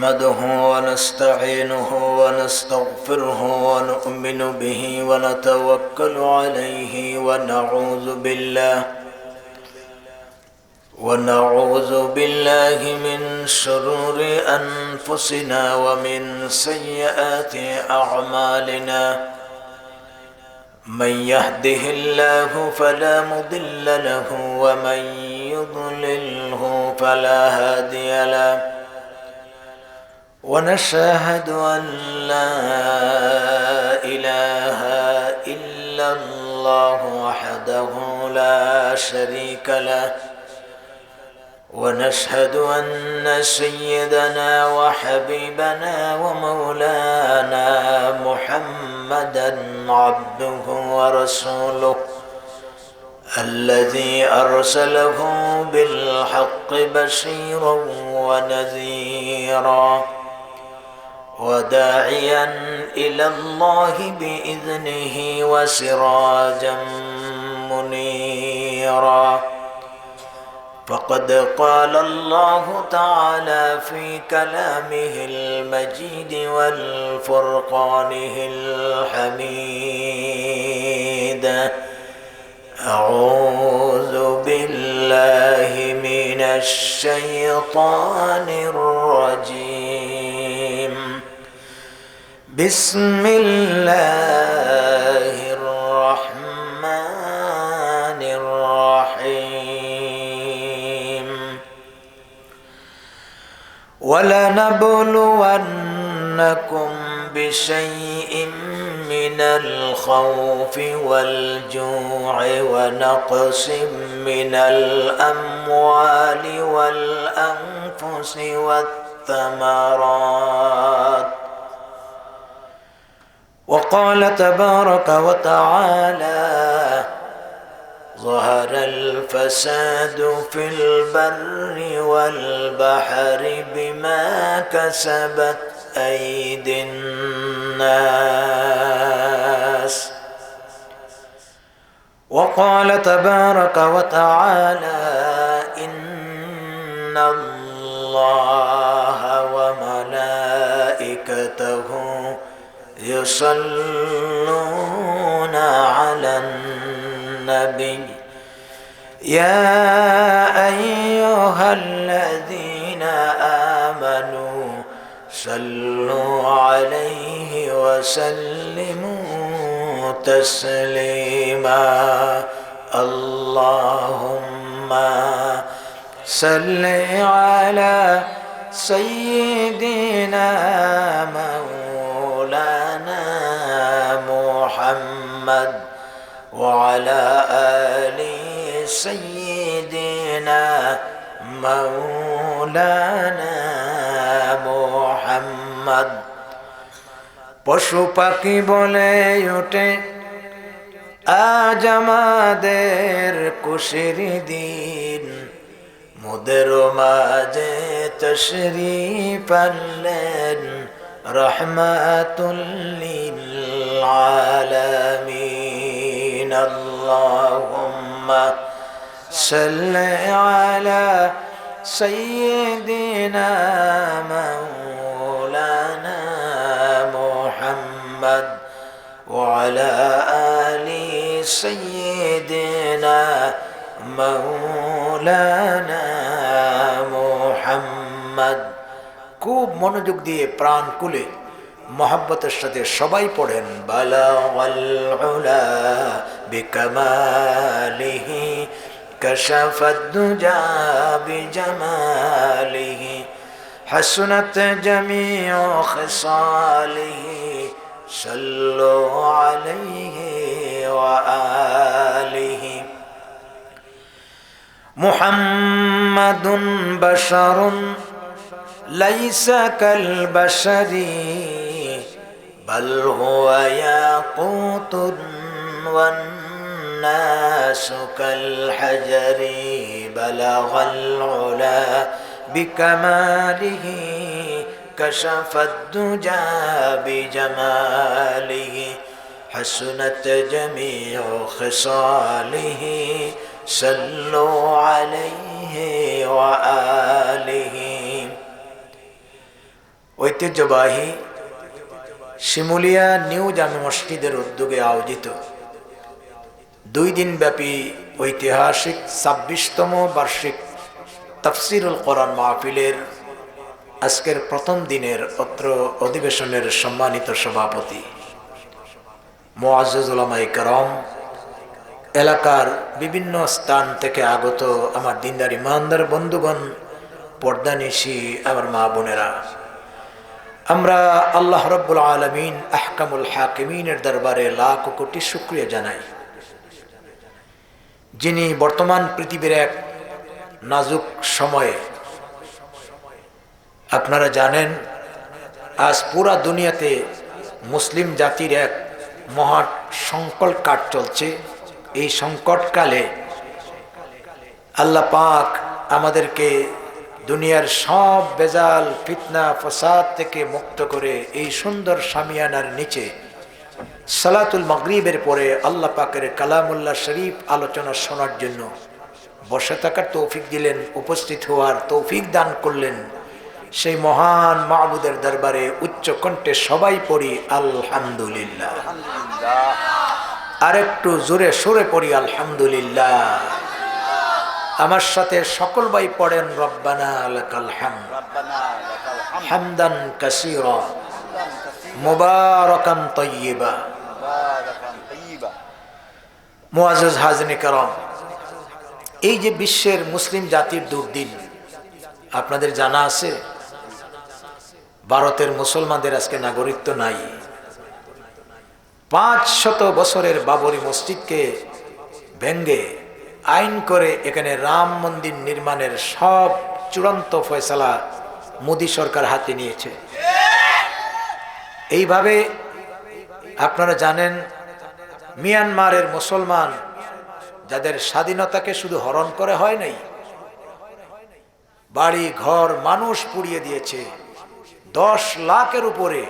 نحمده ونستعينه ونستغفره ونؤمن به ونتوكل عليه ونعوذ بالله من شرور أنفسنا ومن سيئات أعمالنا. من يهده الله فلا مضل له ومن يضلله فلا هادي له. ونشهد أن لا إله إلا الله وحده لا شريك له. ونشهد أن سيدنا وحبيبنا ومولانا محمدا عبده ورسوله الذي أرسله بالحق بشيرا ونذيرا وداعيا إلى الله بإذنه وسراجا منيرا. فقد قال الله تعالى في كلامه المجيد والفرقانه الحميد: أعوذ بالله من الشيطان الرجيم. بسم الله الرحمن الرحيم. ولنبلونكم بشيء من الخوف والجوع ونقص من الأموال والأنفس والثمرات. وقال تبارك وتعالى: ظهر الفساد في البر والبحر بما كسبت أيدي الناس. وقال تبارك وتعالى: إن الله وملائكته يصلون على النبي يا أيها الذين آمنوا صلوا عليه وسلموا تسليما. اللهم صل على سيدنا مولانا محمد وعلى آل سيدنا مولانا محمد। পশু পাখি বলে ওঠে আজ আমাদের খুশির দিন, মোদের মাঝে তশরিফ আনলেন রহমাতুল লিল আলামিন। আল্লাহুম্মা সাল্লি আলা সাইয়্যিদিনা মাওলানা মুহাম্মদ ওয়া আলা আলি সাইয়্যিদিনা মাওলানা মুহাম্মদ। খুব মনোযোগ দিয়ে প্রাণ খুলে মোহাব্বতের সাথে সবাই পড়েন: বালাগাল উলা বিকামালিহি কাশাফাদ দুজা বিজামালিহি হাসনাত জামিউ খিসালিহি সাল্লু আলাইহি ওয়া আলিহি। মুহাম্মাদুন বাশারুন লাইসা কাল বাশারি বল হুয়া ইয়াকুতুন ওয়ান নাসু কাল হাজারি। বালাগাল উলা বিকামালিহি কাশাফাদ দুজা বিজামালিহি হাসনাত জামিউ খিসালিহি সাল্লু আলাইহি ওয়া আলিহি। ঐতিহ্যবাহী শিমুলিয়া নিউ জামে মসজিদের উদ্যোগে আয়োজিত 2 দিনব্যাপী ঐতিহাসিক 26তম বার্ষিক তাফসিরুল কোরআন মাহফিলের আজকের প্রথম দিনের অত্র অধিবেশনের সম্মানিত সভাপতি মুআজ্জাজ উলামায়ে কেরাম, এলাকার বিভিন্ন স্থান থেকে আগত আমার দিনদার ইমানদার বন্ধুগণ, পর্দানিশী আমার মা বোনেরা, আমরা আল্লাহ রাব্বুল আলামিন আহকামুল হাকিমিনের দরবারে লাখ কোটি শুকরিয়া জানাই, যিনি বর্তমান পৃথিবীর এক নাজুক সময়ে, আপনারা জানেন আজ পুরা দুনিয়াতে মুসলিম জাতির এক মহা সংকট কাট চলছে। এই সংকটকালে আল্লাহ পাক আমাদেরকে দুনিয়ার সব বেজাল ফিতনা ফসাদ থেকে মুক্ত করে এই সুন্দর শামিয়ানার নিচে সালাতুল মাগরিবের পরে আল্লাহ পাকের কালামুল্লাহ শরীফ আলোচনা শোনার জন্য বসে থাকার তৌফিক দিলেন, উপস্থিত হওয়ার তৌফিক দান করলেন। সেই মহান মাবুদের দরবারে উচ্চ কণ্ঠে সবাই পড়ি আলহামদুলিল্লাহ। আর একটু জোরে সুরে পড়ি আলহামদুলিল্লাহ। আমার সাথে সকল ভাই পড়েন রব্বানা লাকাল হামদ হামদান কাসীরা মুবারাকান তাইয়্যিবা। মুআজ্জাজ হাজিরিন কেরাম, এই যে বিশ্বের মুসলিম জাতির দুর্দিন, আপনাদের জানা আছে ভারতের মুসলমানদের আজকে নাগরিকত্ব নাই। 500 বছরের বাবরি মসজিদকে ভেঙ্গে আইন করে এখানে রাম মন্দির নির্মাণের সব চূড়ান্ত ফয়সালা মোদী সরকার হাতে নিয়েছে। এইভাবে আপনারা জানেন মিয়ানমারের মুসলমান যাদের স্বাধীনতাকে শুধু হরণ করে হয় নাই, বাড়ি ঘর মানুষ পুড়িয়ে দিয়েছে। 10 লাখের উপরে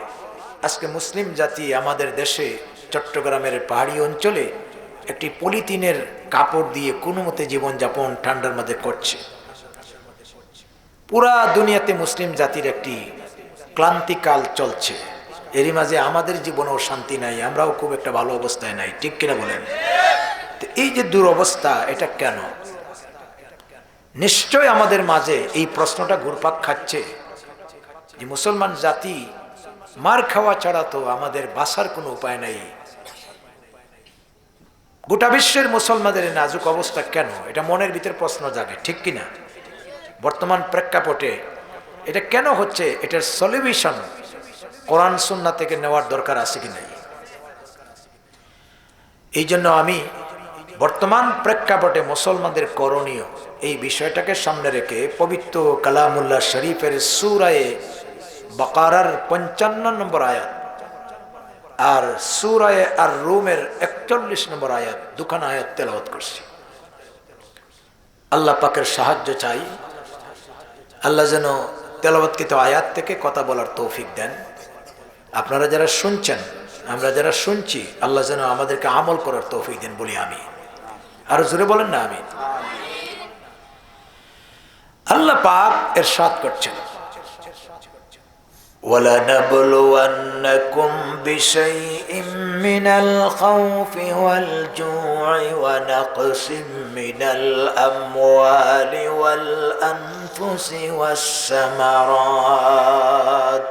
আজকে মুসলিম জাতি আমাদের দেশে চট্টগ্রামের পাহাড়ি অঞ্চলে একটি পলিথিনের কাপড় দিয়ে কোনো মতে জীবনযাপন ঠান্ডার মধ্যে করছে। পুরা দুনিয়াতে মুসলিম জাতির একটি ক্লান্তিকাল চলছে। এরই মাঝে আমাদের জীবনেও শান্তি নাই, আমরাও খুব একটা ভালো অবস্থায় নাই, ঠিক কিনা বলেন? এই যে দুরবস্থা, এটা কেন? নিশ্চয় আমাদের মাঝে এই প্রশ্নটা ঘুরপাক খাচ্ছে যে মুসলমান জাতি মার খাওয়া ছাড়া তো আমাদের বাঁচার কোনো উপায় নাই। গোটা বিশ্বের মুসলমানদের নাজুক অবস্থা কেন? এটা মনের ভিতর প্রশ্ন জাগে, ঠিক কিনা? বর্তমান প্রেক্ষাপটে এটা কেন হচ্ছে, এটার সলিউশন কোরআন সুন্নাহ থেকে নেওয়ার দরকার আছে কি নাই? এই জন্য আমি বর্তমান প্রেক্ষাপটে মুসলমানদের করণীয় এই বিষয়টাকে সামনে রেখে পবিত্র কালামুল্লাহ শরীফের সূরায়ে বাকারার 55 নম্বর আয়াত আর সূরায়ে আর রুমের 41 নম্বর আয়াত, দুখানা আয়াত তেলাওয়াত করছি। আল্লাহ পাকের সাহায্য চাই। আল্লাহ যেন তেলাওয়াতকৃত আয়াত থেকে কথা বলার তৌফিক দেন। আপনারা যারা শুনছেন, আমরা যারা শুনছি, আল্লাহ যেন আমাদেরকে আমল করার তৌফিক দেন বলি আমি। আর জোরে বলেন না আমি। আল্লাহ পাক ইরশাদ করছেন, وَلَنَبْلُوَنَّكُمْ بِشَيْءٍ مِّنَ الْخَوْفِ وَالْجُوعِ وَنَقْصٍ مِّنَ الْأَمْوَالِ وَالْأَنفُسِ وَالثَّمَرَاتِ।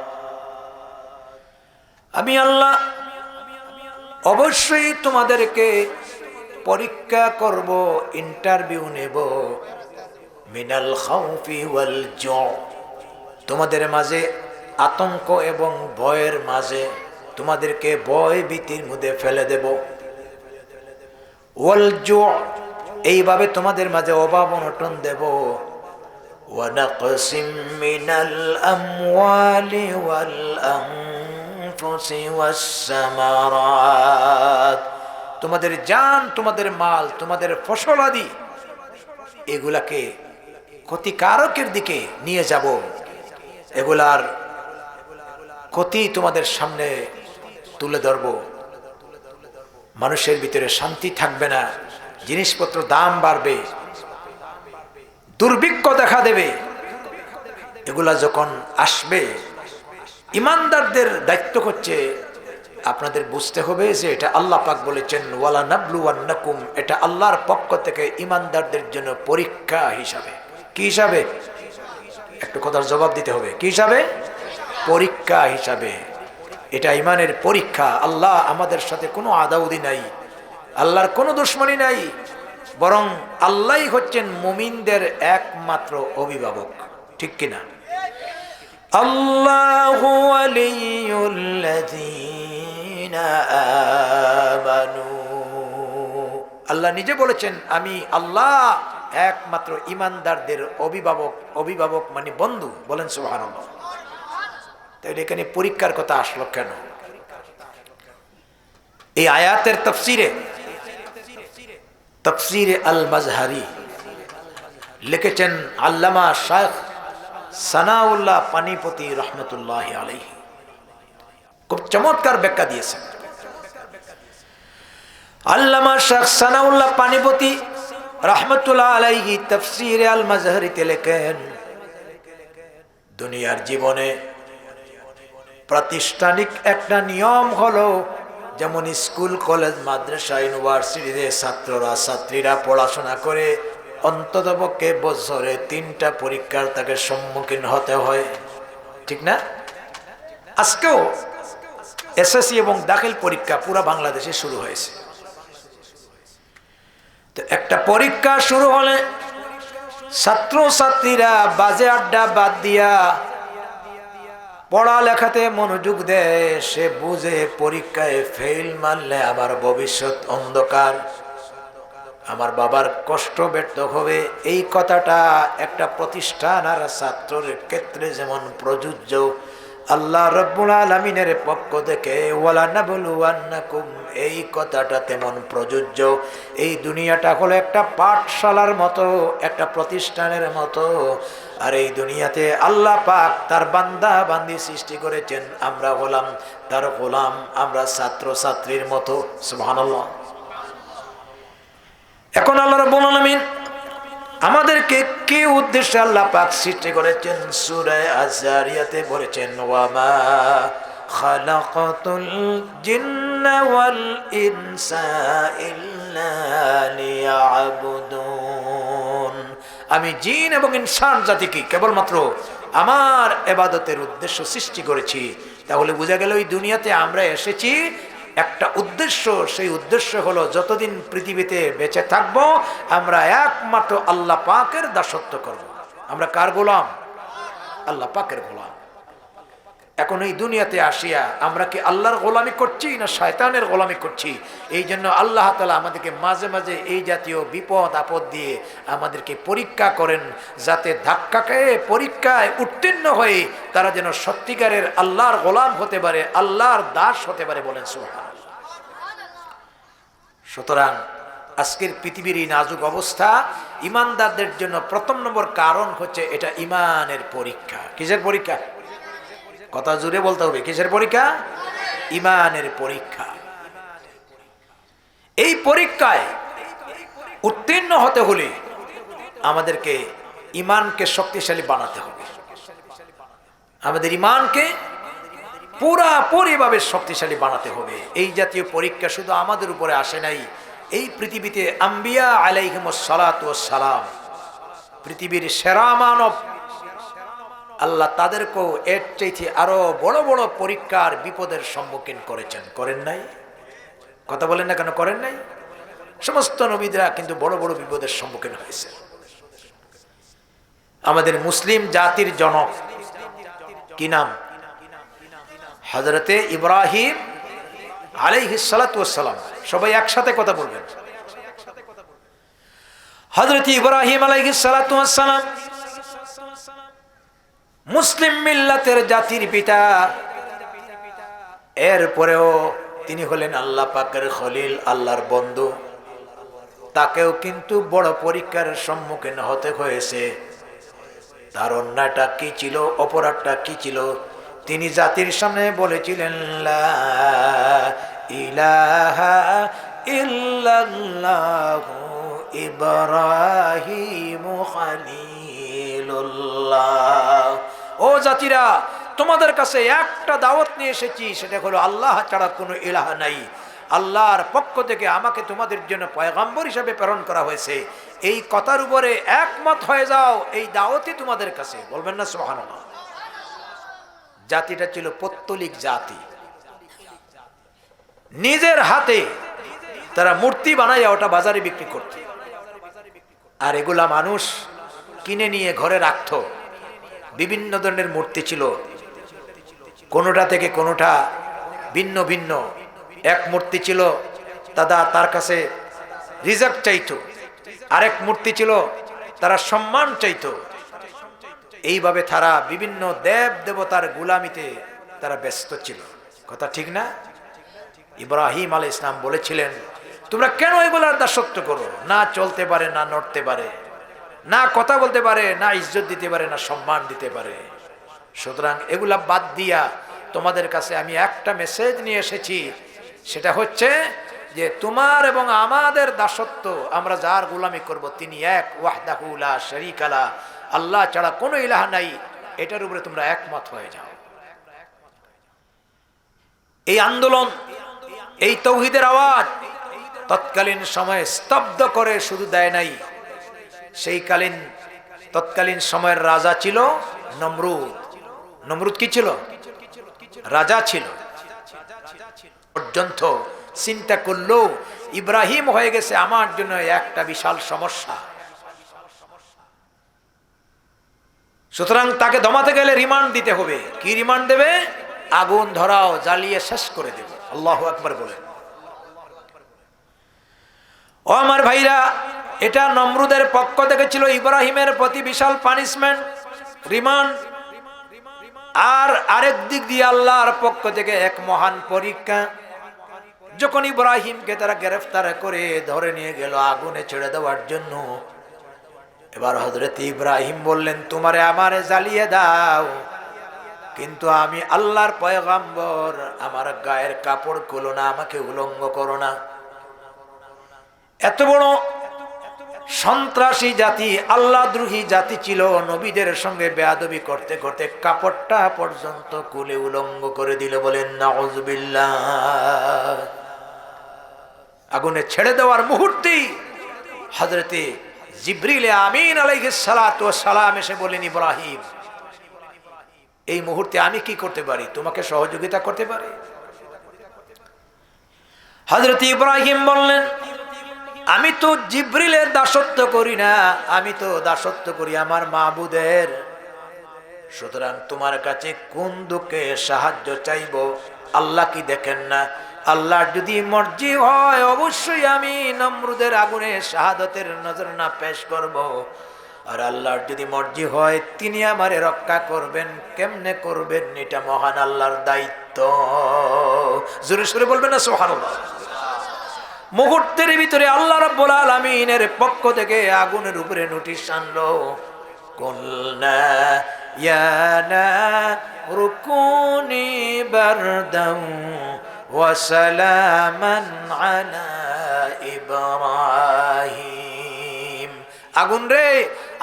আমি আল্লাহ অবশ্যই তোমাদেরকে পরীক্ষা করব, ইন্টারভিউ নেব। মিনাল খাউফি ওয়াল জু, তোমাদের মাঝে আতঙ্ক এবং ভয়ের মাঝে তোমাদেরকে ভয় ভীতির মধ্যে ফেলে দেব। ওয়াল জু, এইভাবে তোমাদের মাঝে অভাব অনটন দেব। ওয়া নাকসিম মিনাল আমওয়ালি ওয়াল আনফুসি ওয়াস সামারাত, তোমাদের জান, তোমাদের মাল, তোমাদের ফসল আদি এগুলাকে ক্ষতিকারকের দিকে নিয়ে যাব। এগুলার ক্ষতি তোমাদের সামনে তুলে ধরব। মানুষের ভিতরে শান্তি থাকবে না, জিনিসপত্র দাম বাড়বে, দুর্ভিক্ষ দেখা দেবে। এগুলা যখন আসবে ইমানদারদের দায়িত্ব হচ্ছে আপনাদের বুঝতে হবে যে এটা আল্লাহ পাক বলেছেন ওয়ালা নাবলুওয়ান্নাকুম, এটা আল্লাহর পক্ষ থেকে ইমানদারদের জন্য পরীক্ষা হিসাবে। কি হিসাবে? একটু কথার জবাব দিতে হবে। কি হিসাবে? পরীক্ষা হিসাবে। এটা ইমানের পরীক্ষা। আল্লাহ আমাদের সাথে কোনো আদাউদি নাই, আল্লাহর কোনো দুশ্মনী নাই, বরং আল্লাহই হচ্ছেন মুমিনদের একমাত্র অভিভাবক। ঠিক কিনা? আল্লাহু ওয়ালিয়ুল্লাযীনা আমানু, আল্লাহ নিজে বলেছেন আমি আল্লাহ একমাত্র ইমানদারদের অভিভাবক। অভিভাবক মানে বন্ধু। বলেন সুবহানাল্লাহ। তাহলে এখানে পরীক্ষার কথা আসলো কেন? এই আয়াতের তাফসীরে আল মাজহারি লিখেছেন আল্লামা শাইখ সানাউল্লাহ পানিপতি রহমতুল্লাহ আলাইহি। খুব চমৎকার ব্যাখ্যা দিয়েছেন আল্লামা শাইখ সানাউল্লাহ পানিপতি রহমতুল্লাহ আলাইহি। তাফসীরে আল মাজহারিতে লেখেন, দুনিয়ার জীবনে প্রাতিষ্ঠানিক একটা নিয়ম হলো, যেমন স্কুল কলেজ মাদ্রাসা ইউনিভার্সিটিতে ছাত্রীরা পড়াশোনা করে অন্ততপক্ষে বছরে 3টা পরীক্ষার তাকে সম্মুখীন হতে হয়। ঠিক না? আজকেও এসএসসি এবং দাখিল পরীক্ষা পুরো বাংলাদেশে শুরু হয়েছে। তো একটা পরীক্ষা শুরু হলে ছাত্রছাত্রীরা বাজে আড্ডা বাদ দিয়া পড়ালেখাতে মনোযোগ দেয়। সে বুঝে পরীক্ষায় ফেল মারলে আমার ভবিষ্যৎ অন্ধকার, আমার বাবার কষ্ট ব্যর্থ হবে। এই কথাটা একটা প্রতিষ্ঠান আর ছাত্রের ক্ষেত্রে যেমন প্রযোজ্য, আল্লাহ রাব্বুল আলামিনের পক্ষ থেকে ওয়ালা নাবলুওয়ান্নাকুম, এই কথাটা তেমন প্রযোজ্য। এই দুনিয়াটা হলো একটা পাঠশালার মতো, একটা প্রতিষ্ঠানের মতো। আর এই দুনিয়াতে আল্লাহ পাক তার বান্দা বান্দি সৃষ্টি করেছেন, আমরা হলাম তার গোলাম, আমরা ছাত্র ছাত্রীর মতো। সুবহানাল্লাহ। এখন আল্লাহ রাব্বুল আলামিন আমাদেরকে কি উদ্দেশ্যে আল্লাহ পাক সৃষ্টি করেছেন? সূরা আয-যারিয়াতে বলেছেন, ওয়া মা খালাকাতুল জিন্না ওয়াল ইনসা ইল্লা লিয়াবুদুন, আমি জিন এবং ইনসান জাতিকে কেবলমাত্র আমার ইবাদতের উদ্দেশ্য সৃষ্টি করেছি। তাহলে বোঝা গেল এই দুনিয়াতে আমরা এসেছি একটা উদ্দেশ্য। সেই উদ্দেশ্য হলো যতদিন পৃথিবীতে বেঁচে থাকবো আমরা একমাত্র আল্লাহ পাকের দাসত্ব করব। আমরা কার গোলাম? আল্লাহ পাকের গোলাম। এখন এই দুনিয়াতে আসিয়া আমরা কি আল্লাহর গোলামি করছি না শয়তানের গোলামি করছি? এই জন্য আল্লাহ তাআলা আমাদেরকে মাঝে মাঝে এই জাতীয় বিপদ আপদ দিয়ে আমাদেরকে পরীক্ষা করেন, যাতে ধাক্কা খেয়ে পরীক্ষায় উত্তীর্ণ হয়ে তারা যেন সত্যিকারের আল্লাহর গোলাম হতে পারে, আল্লাহর দাস হতে পারে। বলেন সুবহানাল্লাহ। সুতরাং আজকের পৃথিবীর এই নাজুক অবস্থা ইমানদারদের জন্য প্রথম নম্বর কারণ হচ্ছে এটা ইমানের পরীক্ষা। কিসের পরীক্ষা? কথা জুড়ে বলতে হবে। কিসের পরীক্ষা? ইমানের পরীক্ষা। এই পরীক্ষায় উত্তীর্ণ হতে হলে আমাদেরকে ইমানকে শক্তিশালী বানাতে হবে। আমাদের ইমানকে পুরাপুরিভাবে শক্তিশালী বানাতে হবে। এই জাতীয় পরীক্ষা শুধু আমাদের উপরে আসে নাই, এই পৃথিবীতে আম্বিয়া আলাইহিমুস সালাতু ওয়াস সালাম, পৃথিবীর সেরা মানব, আল্লাহ তাদেরকেও এর চাইতে আরো বড় বড় পরীক্ষার বিপদের সম্মুখীন করেছেন। করেন নাই? কথা বলেন না কেন? করেন নাই? সমস্ত নবীরা কিন্তু বড় বড় বিপদের সম্মুখীন হয়েছে। আমাদের মুসলিম জাতির জনক কি নাম? হযরতে ইব্রাহিম আলাইহিস সালাতু ওয়াস সালাম। সবাই একসাথে কথা বলবেন। হযরতে ইব্রাহিম আলাইহিস সালাতু ওয়াস সালাম মুসলিম মিল্লাতের জাতির পিতা। এরপরেও তিনি হলেন আল্লাহ পাকের খলিল, আল্লাহর বন্ধু। তাকেও কিন্তু বড় পরীক্ষার সম্মুখীন হতে হয়েছে। তার অন্যায়টা কি ছিল, অপরাধটা কি ছিল? তিনি জাতির সামনে বলেছিলেন, লা ইলাহা ইল্লাল্লাহু ইব্রাহিমু খলিলুল্লাহ। ও জাতিরা, তোমাদের কাছে একটা দাওয়াত নিয়ে এসেছি, সেটা হলো আল্লাহ ছাড়া কোনো ইলাহ নাই, আল্লাহর পক্ষ থেকে আমাকে তোমাদের জন্য পয়গম্বর হিসেবে প্রেরণ করা হয়েছে, এই কথার উপরে একমত হয়ে যাও, এই দাওয়াতই তোমাদের কাছে। বলবেন না সুবহানাল্লাহ? জাতিটা ছিল পৌত্তলিক জাতি, নিজের হাতে তারা মূর্তি বানাইয়া ওটা বাজারে বিক্রি করত, আর এগুলা মানুষ কিনে নিয়ে ঘরে রাখত। বিভিন্ন ধরনের মূর্তি ছিল, কোনোটা থেকে কোনোটা ভিন্ন ভিন্ন। এক মূর্তি ছিল দাদা তার কাছে রিজক চাইতো, আরেক মূর্তি ছিল তারা সম্মান চাইতো। এইভাবে তারা বিভিন্ন দেব দেবতার গোলামিতে তারা ব্যস্ত ছিল। কথা ঠিক না? ইব্রাহিম আলাইহিস সালাম বলেছিলেন, তোমরা কেন এগুলার দাসত্ব করো? না চলতে পারে, না নড়তে পারে, না কথা বলতে পারে, না ইজ্জত দিতে পারে, না সম্মান দিতে পারে। সুতরাং এগুলা বাদ দিয়া তোমাদের কাছে আমি একটা মেসেজ নিয়ে এসেছি, সেটা হচ্ছে যে তোমার এবং আমাদের দাসত্ব, আমরা যার গোলামি করব তিনি এক, ওয়াহদাহু লা শারীকা লা, আল্লাহ ছাড়া কোনো ইলাহ নাই, এটার উপরে তোমরা একমত হয়ে যাও। এই আন্দোলন, এই তাওহীদের আওয়াজ তৎকালীন সময়ে স্তব্ধ করে শুধু দেয় নাই, তৎকালীন সময়ের রাজা ছিল নমরুদ। নমরুদ কি ছিল? রাজা ছিল। পর্যন্ত চিন্তা করলো ইব্রাহিম হয়ে গেছে আমার জন্য একটা বিশাল সমস্যা, সুতরাং তাকে দমাতে গেলে রিমান্ড দিতে হবে। কি রিমান্ড দেবে? আগুন ধরাও, জ্বালিয়ে শেষ করে দেব। আল্লাহু আকবার বলেন। ও আমার ভাইরা, এটা নমরুদের পক্ষ থেকে ছিল ইব্রাহিমের প্রতি বিশাল পানিশমেন্ট, রিমান্ড। আর আরেক দিক দিয়ে আল্লাহর পক্ষ থেকে এক মহান পরীক্ষা। যখন ইব্রাহিমকে তারা গ্রেফতার করে ধরে নিয়ে গেল আগুনে ছেড়ে দেওয়ার জন্য, এবার হযরত ইব্রাহিম বললেন, তোমারে আমারে জ্বালিয়ে দাও, কিন্তু আমি আল্লাহর পয়গম্বর, আমার গায়ের কাপড় খুলো না, আমাকে উলঙ্গ করো না। এত বড় সন্ত্রাসী জাতি, আল্লাহদ্রোহী জাতি ছিল, নবীদের সঙ্গে বেয়াদবি করতে করতে কাপড়টা পর্যন্ত খুলে উলঙ্গ করে দিল। বলেন নাউযুবিল্লাহ। আগুনে ছেড়ে দেওয়ার মুহূর্তেই হযরতে জিবরিল আমিন আলাইহিস সালাতু ওয়াস সালাম এসে বলেন, ইব্রাহিম, এই মুহূর্তে আমি কি করতে পারি? তোমাকে সহযোগিতা করতে পারি? হযরত ইব্রাহিম বললেন, আমি তো জিবরিলের দাসত্ব করি না, আমি তো দাসত্ব করি আমার মাবুদের। সুতরাং তোমার কাছে কোন দুঃখে সাহায্য চাইবো? আল্লাহ কি দেখেন না? আল্লাহর যদি মর্জি হয় অবশ্যই আমি নমরুদের আগুনে শাহাদাতের নজরানা পেশ করব। আর আল্লাহর যদি মর্জি হয় তিনি আমারে রক্ষা করবেন। কেমনে করবেন? এটা মহান আল্লাহর দায়িত্ব। জোরে সোরে বলবেন না সুবহানাল্লাহ? মুহূর্তের ভিতরে আল্লাহ রাব্বুল আলামিনের পক্ষ থেকে আগুনের উপরে নোটিশ আনলো, কুলনা ইয়া নারু কুনি বারদান ওয়া সালামান আলা ইব্রাহিম। আগুন রে,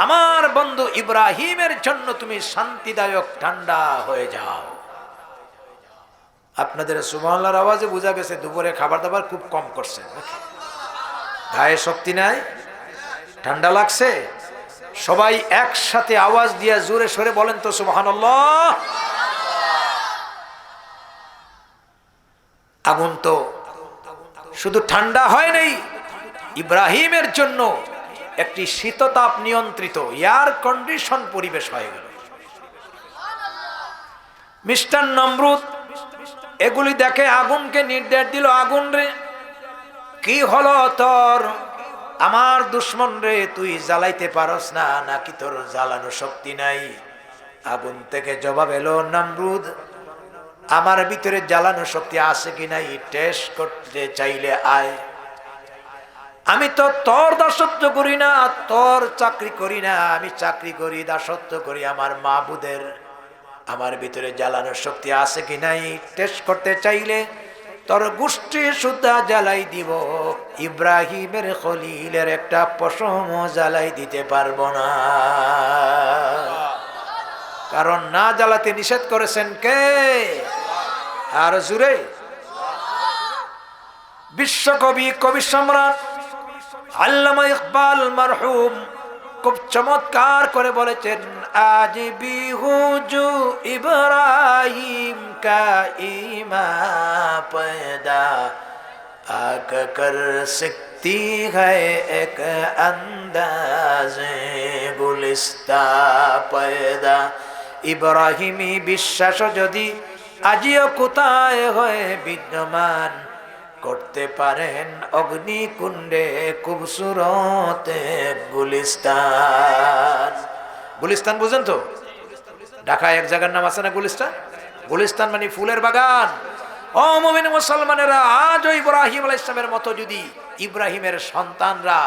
আমার বন্ধু ইব্রাহিমের জন্য তুমি শান্তিদায়ক ঠান্ডা হয়ে যাও। আপনাদের সুবহানাল্লাহর আওয়াজে বোঝা গেছে দুপুরে খাবার দাবার খুব কম করছেন, গায়ে শক্তি নাই, ঠান্ডা লাগছে। সবাই একসাথে আওয়াজ দিয়ে জোরে সরে বলেন তো সুবহানাল্লাহ। আগুন তো শুধু ঠান্ডা হয় নাই, ইব্রাহিমের জন্য একটি শীততাপ নিয়ন্ত্রিত এয়ার কন্ডিশন পরিবেশ হয়ে গেল। মিস্টার নমরুদ এগুলি দেখে আগুনকে নির্দেশ দিল, আগুন রে, কি হলো তোর? আমার দুশ্মন রে, তুই জ্বালাইতে পারস না নাকি তোর জ্বালানো শক্তি নাই? আগুন থেকে জবাব এলো, নমরুদ, আমার ভিতরে জ্বালানো শক্তি আছে কি নাই টেস্ট করতে চাইলে আয়। আমি তো তোর দাসত্ব করি না, তোর চাকরি করি না, আমি চাকরি করি, দাসত্ব করি আমার মাবুদের। আমার ভিতরে জ্বালানোর শক্তি আছে কি নাই টেস্ট করতে চাইলে তোর গোষ্ঠী সুদ্ধা জ্বালাই দিব, ইব্রাহিমের খলিলের একটা পশম জ্বালাই দিতে পারবো না। কারণ না জ্বালাতে নিষেধ করেছেন কে? আর জুড়ে বিশ্বকবি কবি সম্রাট আল্লামা ইকবাল মারহুম খুব চমৎকার করে বলেছেন, আজ भी हुजू इब्राहिम का ईमान पैदा आका कर सकती है एक अंदाज गुलिस्ता पैदा। ইব্রাহিমী বিশ্বাস যদি আজিও কোথায় হয় বিদ্যমান, করতে পারেন অগ্নিকুণ্ডে খুবসুরত গুলিস্তান। গুলিস্তান বুঝেন তো? ঢাকায় এক জায়গার নাম আছে না গুলিস্তান? গুলিস্তান মানে ফুলের বাগান। ও মুমিন মুসলমানেরা, আজও ইব্রাহিম আলাইহিস সালামের মতো যদি ইব্রাহিমের সন্তানরা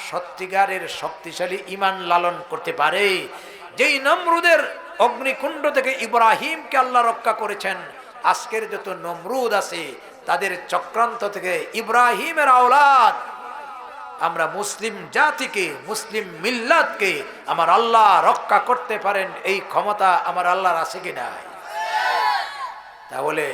সত্যিকারের শক্তিশালী ঈমান লালন করতে পারে, যেই নমরুদের অগ্নিকুণ্ড থেকে ইব্রাহিমকে আল্লাহ রক্ষা করেছেন, আজকের যত নমরুদ আছে তাদের চক্রান্ত থেকে ইব্রাহিমের আওলাদ আমরা মুসলিম জাতিকে, মুসলিম মিল্লাতকে আমার আল্লাহ রক্ষা করতে পারেন, এই ক্ষমতা আমার আল্লাহর আছে কি নাই? তাহলে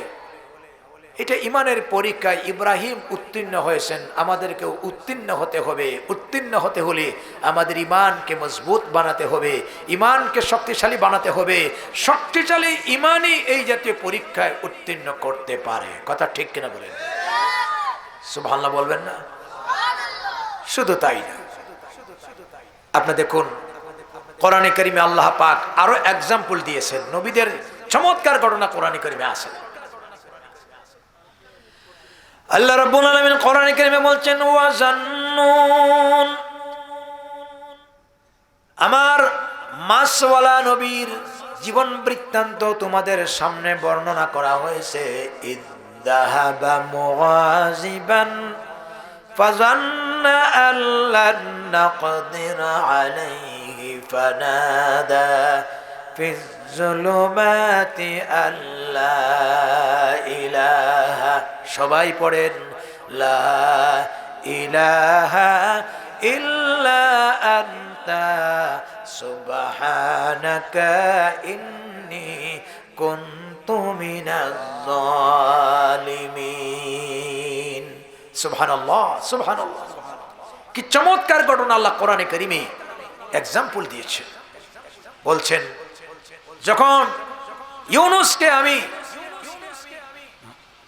এটা ইমানের পরীক্ষায় ইব্রাহিম উত্তীর্ণ হয়েছেন, আমাদেরকেও উত্তীর্ণ হতে হবে। উত্তীর্ণ হতে হলে আমাদের ইমানকে মজবুত বানাতে হবে, ইমানকে শক্তিশালী বানাতে হবে। শক্তিশালী ইমানই এই জাতীয় পরীক্ষায় উত্তীর্ণ করতে পারে। কথা ঠিক কিনা বলেন? সুবহানাল্লাহ বলবেন না? শুধু তাই না, আপনি দেখুন কোরআনে কারিমে আল্লাহ পাক আরো এক্সাম্পল দিয়েছেন, নবীদের চমৎকার ঘটনা কোরআনে কারিমে আছে। আল্লাহ রাব্বুল আলামিন কোরআনে কারিমে বলছেন, ওয়াজান্নুন, আমার মাসওয়ালা নবীর জীবন বৃত্তান্ত তোমাদের সামনে বর্ণনা করা হয়েছে। ইযহাবা মুগাযিবান ফাযান্না আল্লান নাকদির আলাইহি ফানাদা ফিজ যুলুমাতি আল্লা ইলাহা, সবাই পড়েন, লা ইলাহা ইল্লা আনতা সুবহানাকা ইন্নী কুনতু মিনাজ জালিমিন। সুবহানাল্লাহ, সুবহানাল্লাহ। কি চমৎকার ঘটনা আল্লাহ কোরআনে কারিমে এক্সাম্পল দিয়েছেন। বলছেন, যখন ইউনুসকে আমি,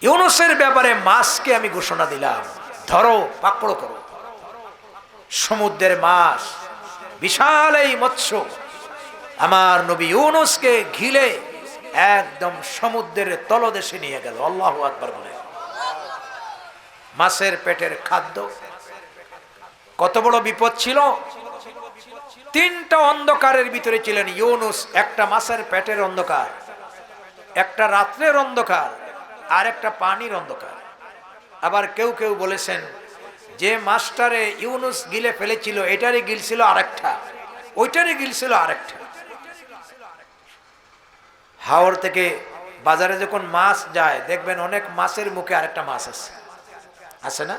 ইউনুসের ব্যাপারে মাছকে আমি ঘোষণা দিলাম, ধরো পাকড় করো, সমুদ্রের মাছ বিশাল এই মৎস্য আমার নবী ইউনুসকে ঘিলে একদম সমুদ্রের তলদেশে নিয়ে গেল। আল্লাহু আকবার বলে। মাছের পেটের খাদ্য কত বড় বিপদ ছিল। তিনটা অন্ধকারের ভিতরে ছিলেন ইউনুস, একটা মাছের পেটের অন্ধকার, একটা রাত্রের অন্ধকার, আর একটা পানির অন্ধকার। আবার কেউ কেউ বলেছেন যে মাছটারে ইউনুস গিলে ফেলেছিল এটারই গিলছিল আরেকটা, ওইটারই গিলছিল আরেকটা। হাওড় থেকে বাজারে যখন মাছ যায় দেখবেন অনেক মাছের মুখে আরেকটা মাছ আছে, আছে না?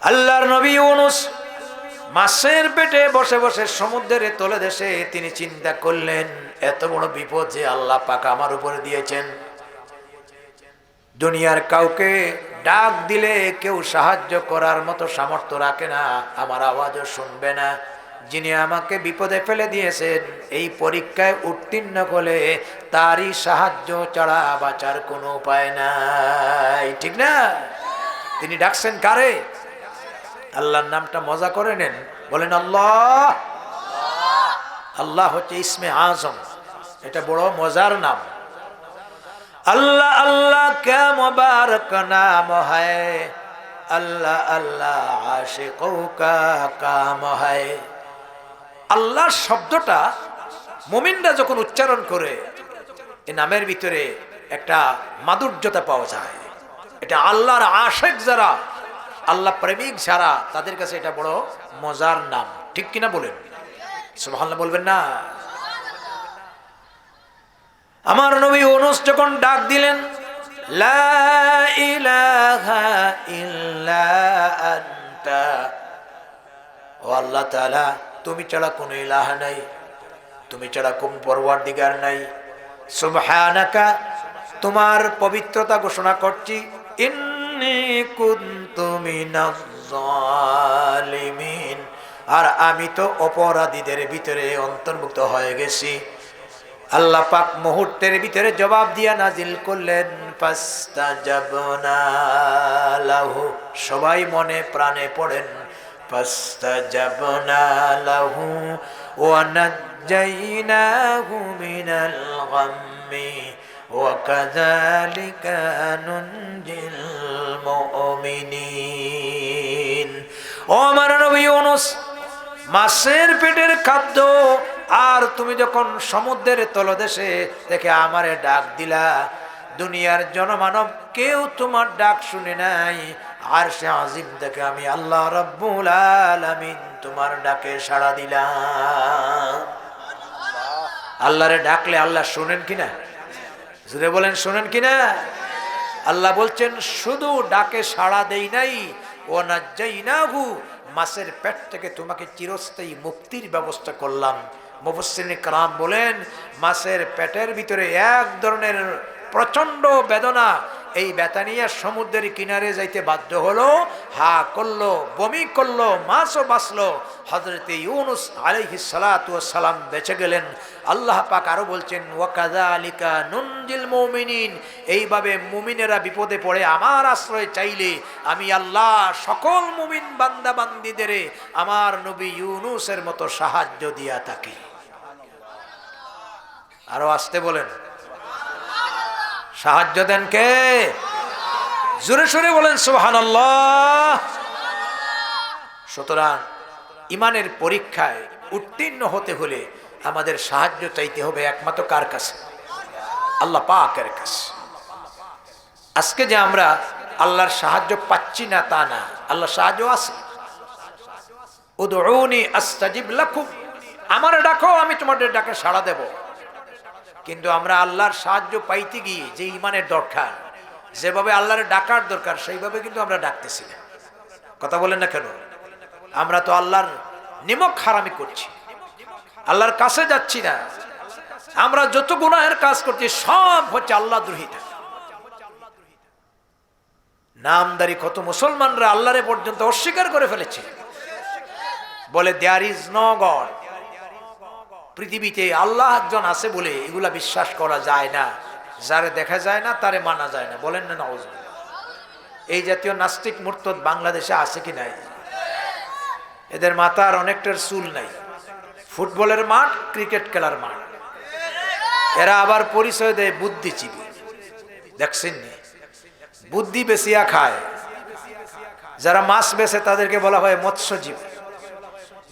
আল্লাহর নবী ইউনুস মাছের পেটে বসে বসে সমুদ্রের তলদেশে তিনি চিন্তা করলেন, এত বড় বিপদ যে আল্লাহ পাক আমার উপরে দিয়েছেন, দুনিয়ার কাউকে ডাক দিলে কেউ সাহায্য করার মতো সামর্থ্য রাখে না, আমার আওয়াজও শুনবে না। যিনি আমাকে বিপদে ফেলে দিয়েছেন, এই পরীক্ষায় উত্তীর্ণ হলে তারই সাহায্য ছাড়া বাঁচার কোনো উপায় নাই, ঠিক না? তিনি ডাকছেন কারে? আল্লাহর নামটা মজা করে নেন, বলেন আল্লাহ। আল্লাহ হচ্ছে ইসমে আজম, এটা বড় মজার নাম। अल्लाह अल्लाह क्या मुबारक नाम है, अल्लाह अल्लाह आशिकों का काम है। আল্লাহ শব্দটা মুমিনরা যখন উচ্চারণ করে এই নামের ভিতরে একটা মাধুর্যতা পাওয়া যায়। এটা আল্লাহর আশিক যারা, আল্লাহ প্রেমিক যারা, তাদের কাছে এটা বড় মজার নাম, ঠিক কিনা বলেন? সুবহানাল্লাহ বলবেন না? আমার নবী ইউনুস যখন ডাক দিলেন, লা ইলাহা ইল্লা আনতা, ও আল্লাহ তাআলা তুমি ছাড়া কোনো ইলাহ নাই, তুমি ছাড়া কোন পরওয়ারদিগার নাই। সুবহানাকা, তোমার পবিত্রতা ঘোষণা করছি। ইন্নী কুনতু মিনাজ জালিমিন, আর আমি তো অপরাধীদের ভিতরে অন্তর্ভুক্ত হয়ে গেছি। আল্লাহ পাক মুহূর্তের ভিতরে জবাব দিয়া নাজিল করলেন ফাস্তাজাবনা লাহু, সবাই মনে প্রাণে পড়েন ফাস্তাজাবনা লাহু ওয়া নাজ্জাইনাহু মিনাল গাম্মি ওয়া কাযালিকা নুনজিল মুমিনিন। ও আমার নবী ইউনূস, মাছের পেটের খাদ্য আর তুমি যখন সমুদ্রের তলদেশে থেকে আমারে ডাক দিলা, দুনিয়ার জনমানব কেউ তোমার ডাক শুনে নাই। আরশে আজিম থেকে আমি আল্লাহ রাব্বুল আলামিন তোমার ডাকে সাড়া দিলাম। আল্লাহরে ডাকলে আল্লাহ শুনেন কিনা? জুড়ে বলেন শুনেন কিনা? আল্লাহ বলছেন শুধু ডাকে সাড়া দেই নাই, ও নাজ্জাইনাহু, মাছের পেট থেকে তোমাকে চিরস্থায়ী মুক্তির ব্যবস্থা করলাম। মুফাসসিরিন کرام বলেন মাছের পেটের ভিতরে এক ধরনের প্রচন্ড বেদনা, এই ব্যথা নিয়ে সমুদ্রের কিনারে যাইতে বাধ্য হলো, হা করলো, বমি করলো, মাছও বাঁচলো। হযরতে ইউনূস আলাইহিস সালাতু ওয়াস সালাম বেঁচে গেলেন। আল্লাহ পাক আরো বলছেন ওয়া কাযালিকা নুনজিল মুমিনিন, এইভাবে মুমিনেরা বিপদে পড়ে আমার আশ্রয় চাইলে আমি আল্লাহ সকল মুমিন বান্দা বান্দীদের আমার নবী ইউনূসের মতো সাহায্য দিয়া থাকি। আরো আসতে বলেন, সাহায্য দেন কে? জোরে সোরে বলেন সুবহানাল্লাহ। সুতরাং ইমানের পরীক্ষায় উত্তীর্ণ হতে হলে আমাদের সাহায্য চাইতে হবে একমাত্র কার কাছে? আল্লাহ পাকের কাছে। আজকে যে আমরা আল্লাহর সাহায্য পাচ্ছি না তা না, আল্লাহর সাহায্য আছে। উদউনি আস্তাজিব লাকুম, আমার ডাকো আমি তোমাদের ডাকে সাড়া দেব। কিন্তু আমরা আল্লাহর সাহায্য পাইতে গিয়ে যে ইমানের দরকার, যেভাবে আল্লাহর ডাকার দরকার সেইভাবে কিন্তু আমরা ডাকতেছি না। কথা বলেন না কেন? আমরা তো আল্লাহর নিমক হারামি করছি, আল্লাহর কাছে যাচ্ছি না। আমরা যত গুনাহের কাজ করছি সব হচ্ছে আল্লাহ দ্রোহিতা। নামদারি কত মুসলমানরা আল্লাহরে পর্যন্ত অস্বীকার করে ফেলেছে, বলে দেয়ার ইজ নো গড, পৃথিবীতে আল্লাহ একজন আছে বলে এগুলা বিশ্বাস করা যায় না। যারে দেখা যায় না তারে মানা যায় না, বলেন না নাউজুবিল্লাহ। এই জাতীয় নাস্তিক মুরতাদ বাংলাদেশে আছে কি নাই? এদের মাথার অনেকটার চুল নাই। ফুটবলের মাঠ, ক্রিকেট খেলার মাঠ। এরা আবার পরিচয় দেয় বুদ্ধিজীবী। দেখছেন নি? বুদ্ধি বেচিয়া খায়। যারা মাছ বেচে তাদেরকে বলা হয় মৎস্যজীবী,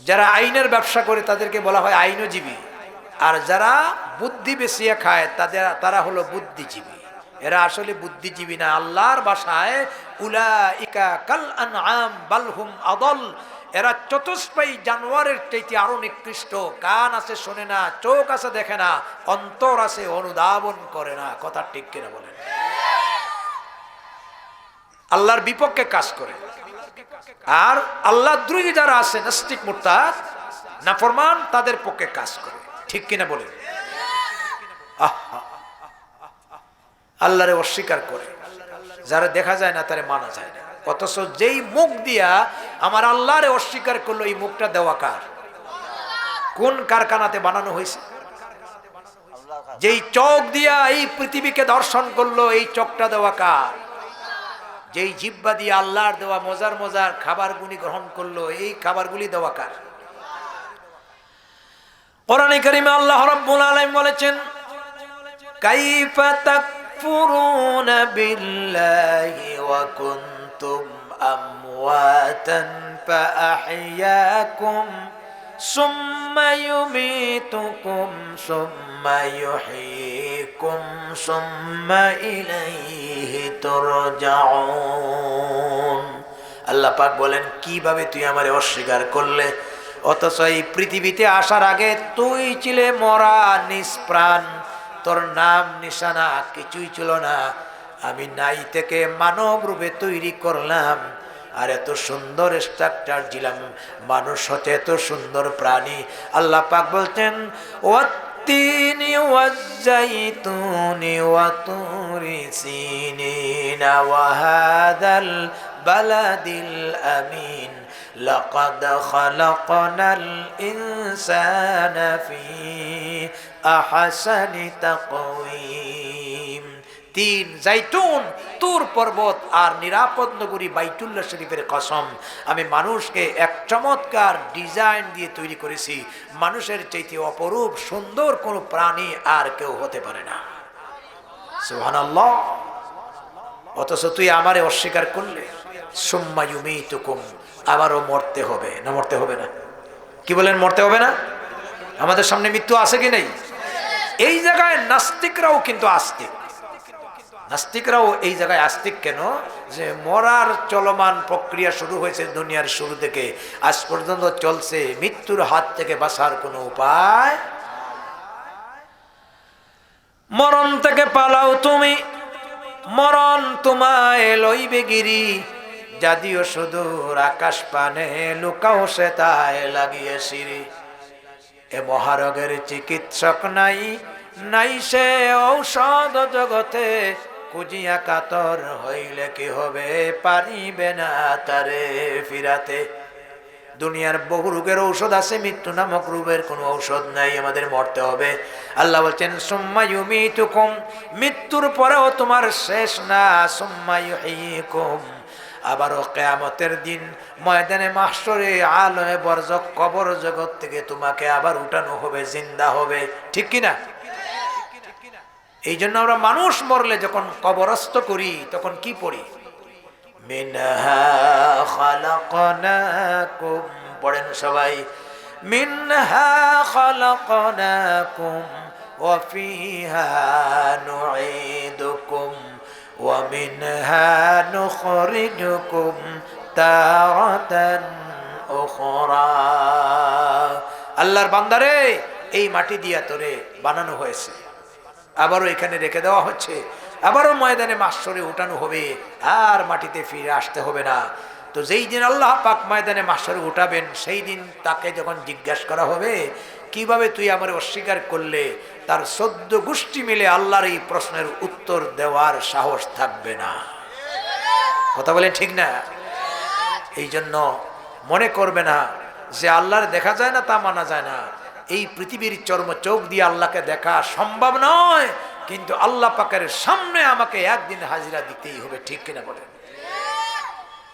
যারা আইনের ব্যবসা করে তাদেরকে বলা হয় আইনজীবী, আর যারা বুদ্ধি বেচিয়া খায় তারা হলো বুদ্ধিজীবী। এরা আসলে বুদ্ধিজীবী না। আল্লাহর ভাষায় উলাইকা কাল আনআম বাল হুম আদল, এরা চতুষ্পায়ী জানোয়ারের চাইতে আরো নিকৃষ্ট। কান আছে শোনে না, চোখ আছে দেখে না, অন্তর আছে অনুধাবন করে না। কথা ঠিক কিনা বলেন? আল্লাহর বিপক্ষে কাজ করে। আর আল্লাহ দ্রোহী যারা আছে, নাস্তিক মুরতাদ নাফরমান, তাদের পক্ষে কাজ করে। ঠিক কিনা বলেন? আল্লাহরে অস্বীকার করে, যারা দেখা যায় না তারে মানা যায় না। অথচ যেই মুখ দিয়া আমার আল্লাহরে অস্বীকার করলো, এই মুখটা দেওয়া কার? কোন কারখানাতে বানানো হয়েছে? যেই চোখ দিয়া এই পৃথিবীকে দর্শন করলো, এই চোখটা দেওয়া কার? যেই জিহ্বা দিয়ে আল্লাহর দেওয়া মজার মজার খাবারগুলি গ্রহণ করলো, এই খাবারগুলি দেওয়া কার? কোরআনে কারিমে আল্লাহ রাব্বুল আলামিন বলেছেন কাইফা তাকফুরুনা বিল্লাহি ওয়া কুনতুম আমওয়াতান ফাআহইয়াকুম সুম্মা ইউমীতুকুম সুম্মা ইউহয়িকুম সুম্মা ইলাইহি তুরজাউন। আল্লাহ পাক বলেন কিভাবে তুই আমারে অস্বীকার করলে, অথচ এই পৃথিবীতে আসার আগে তুই ছিলে মরা নিষ্প্রাণ, তোর নাম নিশানা কিছুই ছিল না। আমি নাই থেকে মানব রূপে তৈরি করলাম, আর এত সুন্দর স্ট্রাকচার দিলাম, মানুষ হচ্ছে এত সুন্দর প্রাণী। আল্লাহ পাক বলছেন ওয়াত্তিনি ওয়াজ্জাইতুনি ওয়া তুরি সিনিনা ওয়া হাদাল বালাদিল আমিন লাকাদ খালাকনাল ইনসানা ফি আহসানি তাকওয়িম। তিন, জাইতুন, তুর পর্বত আর নিরাপদ নগরী বাইতুল্লাহ শরীফের কসম, আমি মানুষকে এক চমৎকার ডিজাইন দিয়ে তৈরি করেছি। মানুষের চাইতে অপরূপ সুন্দর কোনো প্রাণী আর কেউ হতে পারে না। সুবহানাল্লাহ। অথচ তুই আমারে অস্বীকার করলে, সুম্মা ইউমীতুকুম, আবারও মরতে হবে। না মরতে হবে না? কি বলেন, মরতে হবে না? আমাদের সামনে মৃত্যু আছে কি নেই? এই জায়গায় নাস্তিকরাও কিন্তু আস্তিক। নাস্তিকরাও এই জায়গায় আস্তিক কেন? যে মরার চলমান প্রক্রিয়া শুরু হয়েছে দুনিয়ার শুরু থেকে আজ পর্যন্ত চলছে, মৃত্যুর হাত থেকে বাঁচার কোনো উপায়। মরণ থেকে পালাও তুমি, মরণ তোমায় লইবে গিরি, যদিও সুদূর আকাশ পানে লুকাও সে তাই লাগিয়ে সিঁড়ি। এ মহারোগের চিকিৎসক নাই, নাই সে ঔষধ জগতে, কুজিয়া কাতর হইলে কি হবে, পারিবে না তারে ফিরাতে। দুনিয়ার বহু রোগের ঔষধ আছে, মৃত্যু নামক রোগের কোনো ঔষধ নাই, আমাদের মরতে হবে। আল্লাহ বলছেন সুম্মা ইউমীতুকুম, মৃত্যুর পরেও তোমার শেষ না, সুম্মা ইউহয়িকুম, আবারও কিয়ামতের দিন ময়দানে মাহশরে আলমে বরজখ কবর জগৎ থেকে তোমাকে আবার উঠানো হবে, জিন্দা হবে। ঠিক কিনা? এই জন্য আমরা মানুষ মরলে যখন কবরস্থ করি তখন কি পড়ি? মিনহা খালাকনাকুম, পড়েন সবাই, মিনহা খালাকনাকুম ওয়া ফিহা নুঈদুকুম ওয়া মিনহা নুখরিজুকুম তারাতান উখরা। আল্লাহর বান্দারে, এই মাটি দিয়া তোরে বানানো হয়েছে, আবারও এখানে রেখে দেওয়া হচ্ছে, আবারও ময়দানে মাহশরে উঠানো হবে, আর মাটিতে ফিরে আসতে হবে না। তো যেই দিন আল্লাহ পাক ময়দানে মাহশরে উঠাবেন, সেই দিন তাকে যখন জিজ্ঞাসা করা হবে কিভাবে তুই আমার অস্বীকার করলে, তার 14 গোষ্ঠী মিলে আল্লাহর এই প্রশ্নের উত্তর দেওয়ার সাহস থাকবে না। কথা বলেন ঠিক না? এই জন্য মনে করবে না যে আল্লাহর দেখা যায় না, তা মানা যায় না। এই পৃথিবীর চর্ম চোখ দিয়ে আল্লাহকে দেখা সম্ভব নয়, কিন্তু আল্লাহ পাকের সামনে আমাকে একদিন হাজিরা দিতেই হবে। ঠিক কিনা বলেন?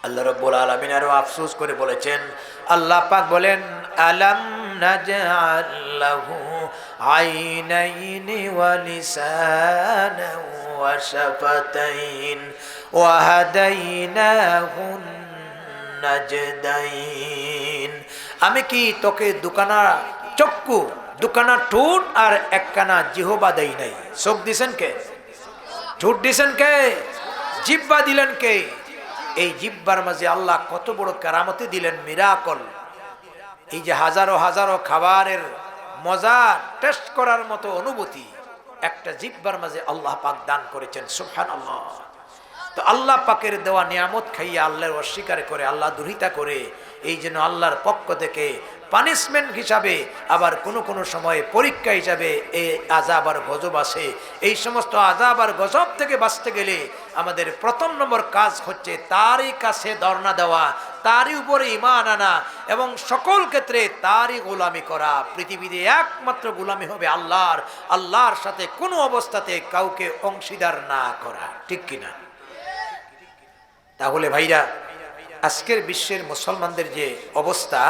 আল্লাহ রাব্বুল আলামিন আরো আফসোস করে বলেছেন, আল্লাহ পাক বলেন আলাম নাজআল লাহু আইনাইনি ওয়া লিসানান ওয়া শাফাতাইন ওয়া হাদাইনাহুন নাজদাইন। আমি কি তোকে দুখানা চক্ষু, দুখানা ঠোঁট আর একখানা জিহ্বা দেই নাই? চোখ দিছেন কে? ঠোঁট দিছেন কে? জিহ্বা দিলেন কে? এই জিহ্বার মাঝে আল্লাহ কত বড় কারামতি দিলেন, মিরাকল। এই যে হাজারো হাজারো খাবারের মজা টেস্ট করার মতো অনুভূতি একটা জিহ্বার মাঝে আল্লাহ পাক দান করেছেন। সুবহানাল্লাহ। তো আল্লাহ পাকের দেওয়া নিয়ামত খাইয়া আল্লাহর অস্বীকার করে, আল্লাহ দুহিতা করে, এই জন্য আল্লাহর পক্ষ থেকে পানিশমেন্ট হিসাবে, আবার কোনো কোনো সময় পরীক্ষা হিসাবে এই আযাব আর গজব আসে। এই সমস্ত আযাব আর গজব থেকে বাঁচতে গেলে আমাদের প্রথম নম্বর কাজ হচ্ছে তারই কাছে ধর্ণা দেওয়া, তারই উপরে ঈমান আনা এবং সকল ক্ষেত্রে তারই গোলামি করা। পৃথিবীতে একমাত্র গোলামি হবে আল্লাহর, আল্লাহর সাথে কোনো অবস্থাতে কাউকে অংশীদার না করা। ঠিক কিনা? তাহলে ভাইরা, আজকের বিশ্বের মুসলমানদের যে অবস্থা,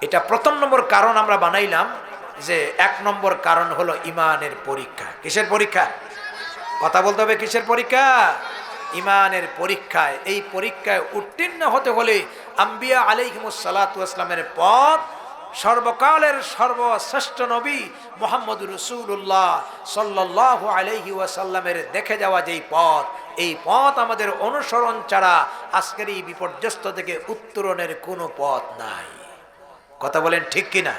এটা প্রথম নম্বর কারণ আমরা বানাইলাম যে 1 নম্বর কারণ হলো ঈমানের পরীক্ষা। কিসের পরীক্ষা? কথা বলতে হবে, কিসের পরীক্ষা? ঈমানের পরীক্ষায়। এই পরীক্ষায় উত্তীর্ণ হতে হলে আম্বিয়া আলাইহিমুস সালাতু ওয়াস সালামের পথ, সর্বকালের সর্বশ্রেষ্ঠ নবী মুহাম্মদুর রাসূলুল্লাহ সাল্লাল্লাহু আলাইহি ওয়াসাল্লামের দেখে যাওয়া যেই পথ, এই পথ আমাদের অনুসরণ ছাড়া আজকের এই বিপর্যস্ত থেকে উত্তরণের কোনো পথ নাই। কথা বলেন ঠিক কিনা?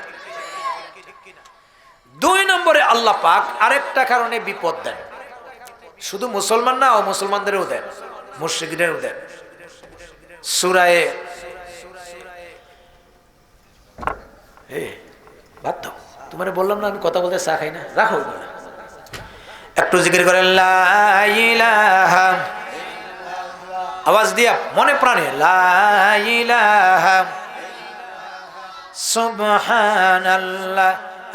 2 নম্বরে আল্লাহ পাক আরেকটা কারণে বিপদ দেন। শুধু মুসলমান না, অমুসলমানদেরও দেন, মুশরিকদেরও দেন। সূরায়ে বাদ দাও, তোমারে বললাম না আমি কথা বলতে চা খাই না, রাখো একটু জিকির করে লা ইলাহা, আওয়াজ দিয়া মনে প্রাণে লা ইলাহা সুবহানাল্লাহ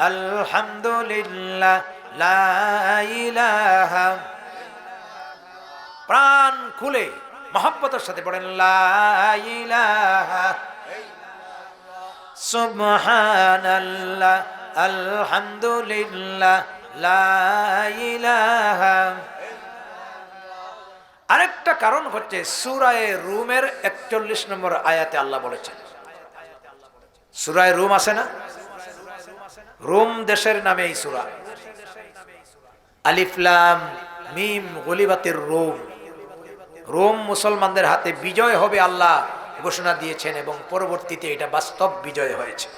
আলহামদুলিল্লাহ লা ইলাহা, প্রাণ খুলে মহব্বতের সাথে পড়েন লা ইলাহা সুবহানাল্লাহ আলহামদুলিল্লাহ লা ইলাহা। আরেকটা কারণ হচ্ছে সূরায়ে রুমের ৪১ নম্বর আয়াতে আল্লাহ বলেছেন, সূরায়ে রুম আছে না, রোম দেশের নামে এই সূরা, আলিফ লাম মিম গলিবাতির রোম, রোম মুসলমানদের হাতে বিজয় হবে আল্লাহ ঘোষণা দিয়েছেন এবং পরবর্তীতে এটা বাস্তব বিজয় হয়েছে।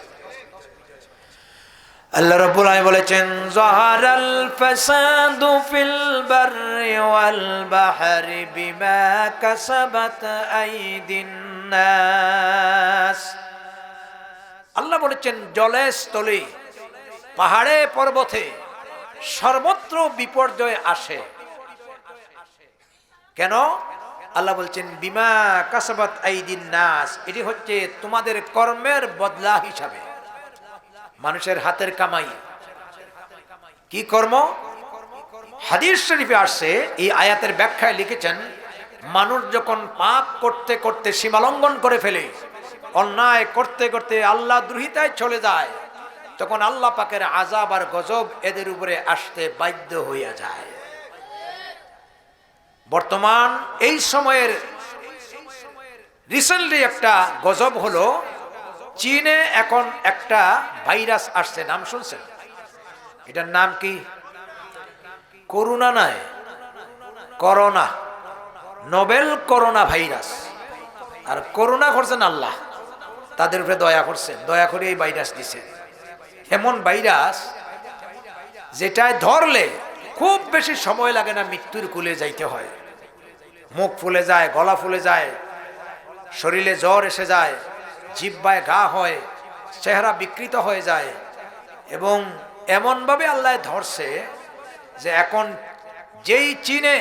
আল্লাহ রাব্বুল আলামিন বলেছেন যাহারাল ফাসাদু ফিল বাররি ওয়াল বাহরি বিমা কাসাবাত আইদিন নাস। আল্লাহ বলেছেন জলে স্থলে পাহাড়ে পর্বতে সর্বত্র বিপর্যয় আসে। কেন? আল্লাহ বলছেন বিমা কাসাবাত আইদিন নাস, এটি হচ্ছে তোমাদের কর্মের বদলা হিসাবে, মানুষের হাতের কামাই। কি কর্ম? হাদিস শরীফে আসছে, এই আয়াতের ব্যাখ্যায় লিখেছেন মানুষ যখন পাপ করতে করতে সীমালঙ্ঘন করে ফেলে, অন্যায় করতে করতে আল্লাহ দ্রোহিতায় চলে যায়, তখন আল্লাহ পাকের আযাব আর গজব এদের উপরে আসতে বাধ্য হইয়া যায়। বর্তমান এই সময়ের রিসেন্টলি একটা গজব হলো, চীনে এখন একটা ভাইরাস আসছে, নাম শুনছেন? এটার নাম কি? করোনা নয়, করোনা, নোবেল করোনা ভাইরাস। আর করোনা করছেন আল্লাহ, তাদের উপরে দয়া করছেন, দয়া করে এই ভাইরাস দিছে। এমন ভাইরাস যেটায় ধরলে খুব বেশি সময় লাগে না, মৃত্যুর কুলে যাইতে হয়। মুখ ফুলে যায়, গলা ফুলে যায়, শরীরে জ্বর এসে যায়, জিহ্বায় ঘা হয়, চেহারা বিকৃত হয়ে যায়, এবং এমনভাবে আল্লাহ ধরছে যে এখন যেই চীনে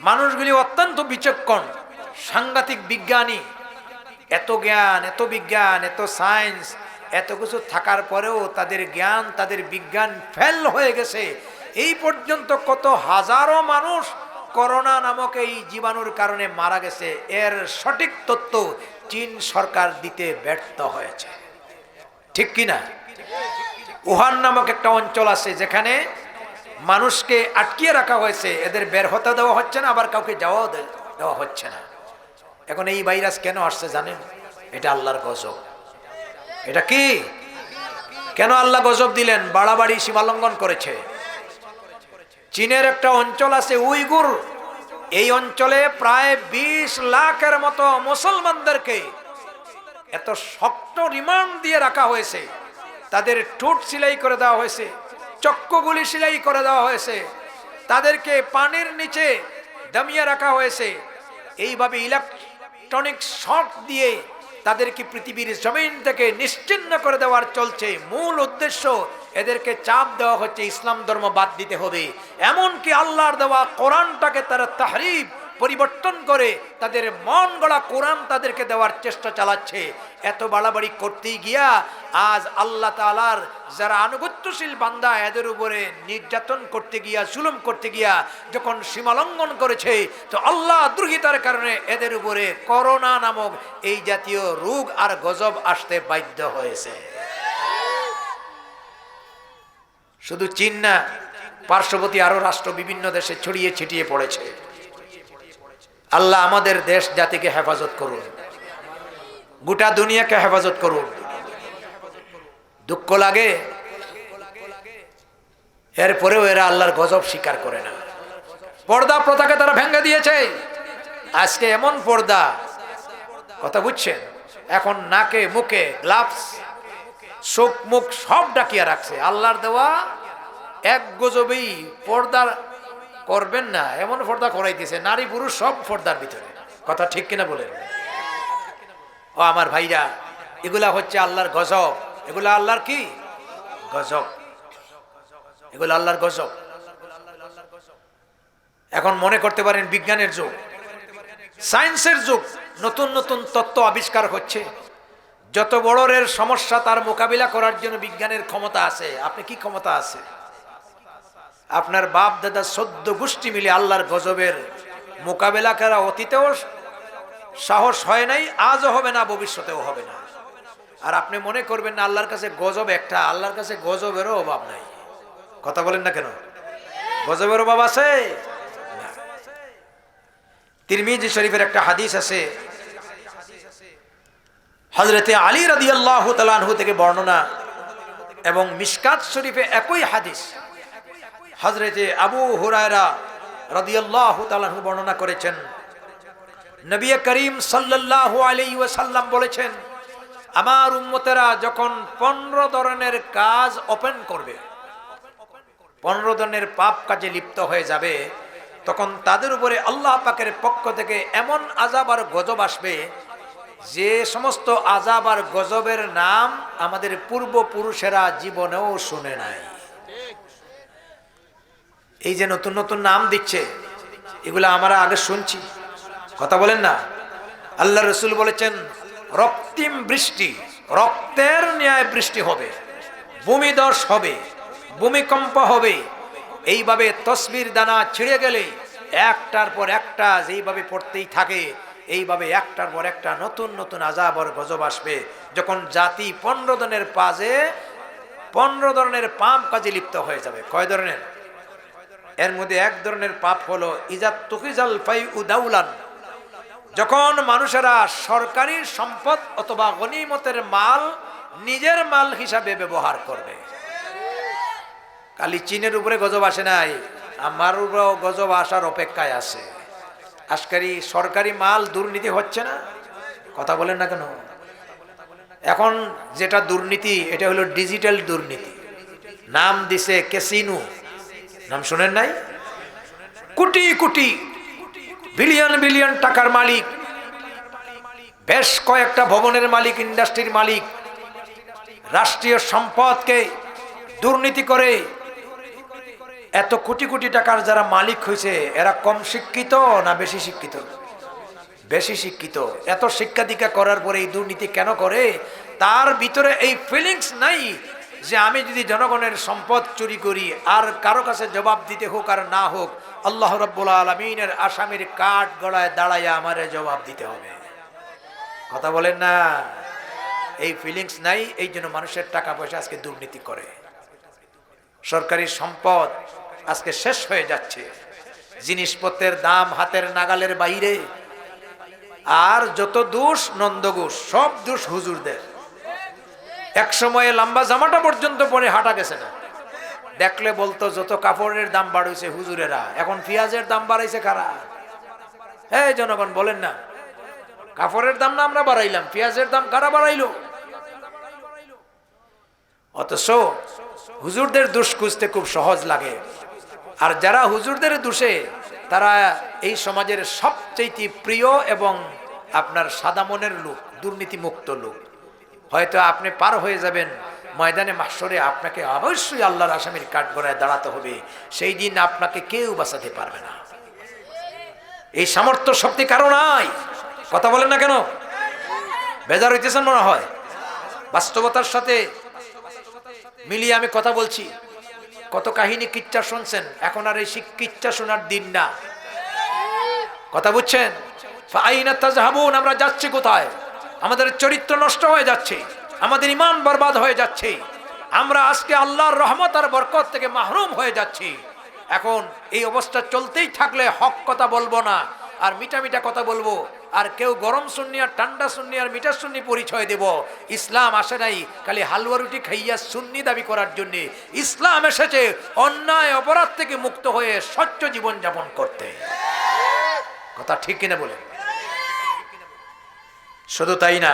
মানুষগুলি অত্যন্ত বিচক্ষণ, সাংঘাতিক বিজ্ঞানী, এত জ্ঞান, এত বিজ্ঞান, এত সায়েন্স, এত কিছু থাকার পরেও তাদের জ্ঞান, তাদের বিজ্ঞান ফেল হয়ে গেছে। এই পর্যন্ত কত হাজারো মানুষ করোনা নামক এই জীবাণুর কারণে মারা গেছে, এর সঠিক তথ্য চীন সরকার দিতে ব্যর্থ হয়েছে। ঠিক কিনা? উহান নামক একটা অঞ্চল আছে যেখানে মানুষকে আটকিয়ে রাখা হয়েছে, এদের বের হতে দেওয়া হচ্ছে না, আবার কাউকে যাওয়াও দেওয়া হচ্ছে না। এখন এই ভাইরাস কেন আসছে জানেন? এটা আল্লাহর গজব। এটা কি? কেন আল্লাহ গজব দিলেন? বাড়াবাড়ি সীমালঙ্ঘন করেছে। চীনের একটা অঞ্চল আছে উইগুর, এই অঞ্চলে প্রায় 20 লাখের মতো মুসলমানদেরকে এত শক্ত রিমান্ড দিয়ে রাখা হয়েছে, তাদের ঠোঁট সেলাই করে দেওয়া হয়েছে, চক্ষুগুলি সেলাই করে দেওয়া হয়েছে, তাদেরকে পানির নিচে দমিয়ে রাখা হয়েছে, এইভাবে ইলেকট্রনিক শক দিয়ে তাদেরকে পৃথিবীর জমিন থেকে নিশ্চিহ্ন করে দেওয়ার চলছে। মূল উদ্দেশ্য এদেরকে চাপ দেওয়া হচ্ছে ইসলাম ধর্ম বাদ দিতে হবে। এমনকি আল্লাহর দেওয়া কোরআনটাকে তারা তাহরিফ, পরিবর্তন করে তাদের মন গড়া কোরআন তাদেরকে দেওয়ার চেষ্টা চালাচ্ছে। এত বাড়াবাড়ি করতেই গিয়া আজ আল্লাহ তাআলার যারা আনুগত্যশীল বান্দা, এদের উপরে নির্যাতন করতে গিয়া, জুলুম করতে গিয়া যখন সীমালঙ্ঘন করেছে, তো আল্লাহ দ্রোহিতার কারণে এদের উপরে করোনা নামক এই জাতীয় রোগ আর গজব আসতে বাধ্য হয়েছে। শুধু চীন না, পার্শ্ববর্তী আরো রাষ্ট্র বিভিন্ন দেশে ছড়িয়ে ছিটিয়ে পড়েছে। আল্লাহ আমাদের দেশ জাতিকে হেফাজত করুন, গোটা দুনিয়াকে হেফাজত করুন। দুঃখ লাগে, এরপরেও এরা আল্লাহর গজব স্বীকার করে না। পর্দা প্রথাকে তারা ভেঙে দিয়েছে। আজকে এমন পর্দা, কথা বুঝছেন, এখন নাকে মুখে গ্লাভস, চোখ মুখ সব ডাকিয়ে রাখছে। আল্লাহর দেওয়া এক গজবেই পর্দা করবেন না এমন পর্দা করাইতেছে, নারী পুরুষ সব পর্দার ভিতরে। কথা ঠিক কিনা বলেন? ও আমার ভাইরা, এগুলা হচ্ছে আল্লাহর গজব। এগুলা আল্লাহর কি গজব, এগুলো আল্লাহর গজব। এখন মনে করতে পারেন বিজ্ঞানের যুগ, সায়েন্সের যুগ, নতুন নতুন তত্ত্ব আবিষ্কার হচ্ছে, যত বড়ের সমস্যা তার মোকাবিলা করার জন্য বিজ্ঞানের ক্ষমতা আছে। আপনি কি ক্ষমতা আছে? আপনার বাপ দাদা 14 গোষ্ঠী মিলে আল্লাহর গজবের মোকাবেলা করা অতীতেও সাহস হয় নাই, আজও হবে না, ভবিষ্যতেও হবে না। আর আপনি মনে করবেন না আল্লাহর কাছে গজব একটা, আল্লাহর কাছে গজবেরও অভাব নাই। কথা বলেন না কেন? গজবের অভাব আছে? তিরমিজি শরীফের একটা হাদিস আছে, হযরতে আলী রাদিয়াল্লাহু তাআলা আনহু থেকে বর্ণনা, এবং মিশকাত শরীফে একই হাদিস হযরতে আবু হুরায়রা রাদিয়াল্লাহু তাআলা আনহু বর্ণনা করেছেন। নবী করিম সাল্লাল্লাহু আলাইহি ওয়াসাল্লাম বলেছেন, আমার উম্মতেরা যখন 15 ধরনের কাজ ওপেন করবে, 15 ধরনের পাপ কাজে লিপ্ত হয়ে যাবে, তখন তাদের উপরে আল্লাহ পাকের পক্ষ থেকে এমন আযাব আর গজব আসবে যে সমস্ত আযাব আর গজবের নাম আমাদের পূর্বপুরুষেরা জীবনেও শুনে নাই। এই যে নতুন নতুন নাম দিচ্ছে, এগুলো আমরা আগে শুনছি। কথা বলেন না? আল্লাহ রাসূল বলেছেন, রক্তিম বৃষ্টি, রক্তের ন্যায় বৃষ্টি হবে, ভূমিধস হবে, ভূমিকম্প হবে। এইভাবে তসবির দানা ছিঁড়ে গেলে একটার পর একটা যেইভাবে পড়তেই থাকে, এইভাবে একটার পর একটা নতুন নতুন আযাব আর গজব আসবে। যখন জাতি 15 ধরনের পাজে 15 ধরনের পাপ কাজে লিপ্ত হয়ে যাবে। কয় ধরনের? এর মধ্যে এক ধরনের পাপ হলো ইজাত তুকিজাল ফাইউ দাউলান, যখন মানুষেরা সরকারি সম্পদ অথবা গনিমতের মাল নিজের মাল হিসাবে ব্যবহার করবে। খালি চীনের উপরে গজব আসে নাই, আমার উপরেও গজব আসার অপেক্ষায় আছে। আজকারি সরকারি মাল দুর্নীতি হচ্ছে না? কথা বলেন না কেন? এখন যেটা দুর্নীতি, এটা হলো ডিজিটাল দুর্নীতি। নাম দিছে ক্যাসিনো, নাম শুনেন নাই? কোটি কোটি বিলিয়ন বিলিয়ন টাকার মালিক, বেশ কয়েকটা ভবনের মালিক, ইন্ডাস্ট্রির মালিক, রাষ্ট্রীয় সম্পদকে দুর্নীতি করে এত কোটি কোটি টাকার যারা মালিক হয়েছে, এরা কম শিক্ষিত না বেশি শিক্ষিত? বেশি শিক্ষিত। এত শিক্ষা দীক্ষা করার পরে এই দুর্নীতি কেন করে? তার ভিতরে এই ফিলিংস নাই যে আমি যদি জনগণের সম্পদ চুরি করি, আর কারো কাছে জবাব দিতে হোক আর না হোক, আল্লাহ রাব্বুল আলামিনের আসামির কাঠ গড়ায় দাঁড়ায় আমারে জবাব দিতে হবে। কথা বলেন না? এই ফিলিংস নাই, এই জন্য মানুষের টাকা পয়সা আজকে দুর্নীতি করে। সরকারি সম্পদ আজকে শেষ হয়ে যাচ্ছে, জিনিসপত্রের দাম হাতের নাগালের বাইরে। আর যত দোষ নন্দঘোষ, সব দোষ হুজুরদের। এক সময়ে লম্বা জামাটা পর্যন্ত পরে হাঁটা গেছে না, দেখলে বলতো যত কাপড়ের দাম বাড়াইছে হুজুরেরা, এখন পেঁয়াজের দাম বাড়াইছে কারা? এই জনগণ বলেন না, কাপড়ের দাম না আমরা বাড়াইলাম, পেঁয়াজের দাম কারা বাড়াইলো? অথচ হুজুরদের দোষ খুঁজতে খুব সহজ লাগে। আর যারা হুজুরদের দোষে, তারা এই সমাজের সবচেয়ে প্রিয় এবং আপনার সাদা মনের লোক, দুর্নীতি মুক্ত লোক। হয়তো আপনি পার হয়ে যাবেন ময়দানে মাহশরে, আপনাকে অবশ্যই আল্লাহর আসামির কাঠগড়ায় দাঁড়াতে হবে। সেই দিন আপনাকে কেউ বাঁচাতে পারবে না। এই সামর্থ্য শক্তি কারো নাই। কথা বলেন না কেন? বেজার হইতেছেন মনে হয়? বাস্তবতার সাথে মিলিয়ে আমি কথা বলছি। কত কাহিনী কিচ্ছা শুনছেন, এখন আর এই কিচ্ছা শোনার দিন না। কথা বুঝছেন? ফাআইনা তাযহাবুন, আমরা যাচ্ছি কোথায়? আমাদের চরিত্র নষ্ট হয়ে যাচ্ছে, আমাদের ঈমান বরবাদ হয়ে যাচ্ছে, আমরা আজকে আল্লাহর রহমত আর বরকত থেকে মাহরুম হয়ে যাচ্ছি। এখন এই অবস্থা চলতেই থাকলে হক কথা বলবো না, আর মিঠা মিঠা কথা বলবো, আর কেউ গরম সুন্নি আর ঠান্ডা সুন্নি আর মিঠা সুন্নি পরিচয় দেব। ইসলাম আসে নাই খালি হালুয়া রুটি খাইয়া সুন্নি দাবি করার জন্য। ইসলাম এসেছে অন্যায় অপরাধ থেকে মুক্ত হয়ে স্বচ্ছ জীবন যাপন করতে। কথা ঠিক কিনা বলেন? শুধু তাই না,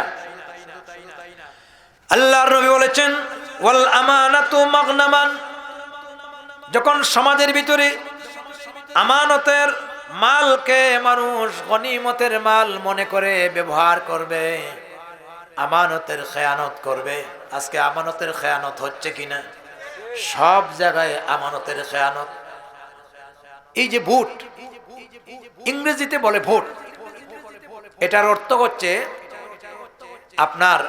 আল্লাহর নবী বলেছেন, ওয়াল আমানাতু মাগনামান, যখন সমাজের ভিতরে আমানতের মালকে মানুষ গনিমতের মাল মনে করে ব্যবহার করবে, আমানতের খেয়ানত করবে। আজকে আমানতের খেয়ানত হচ্ছে কিনা? সব জায়গায় আমানতের খেয়ানত। এই যে ভোট, ইংরেজিতে বলে ভোট, এটার অর্থ হচ্ছে আপনার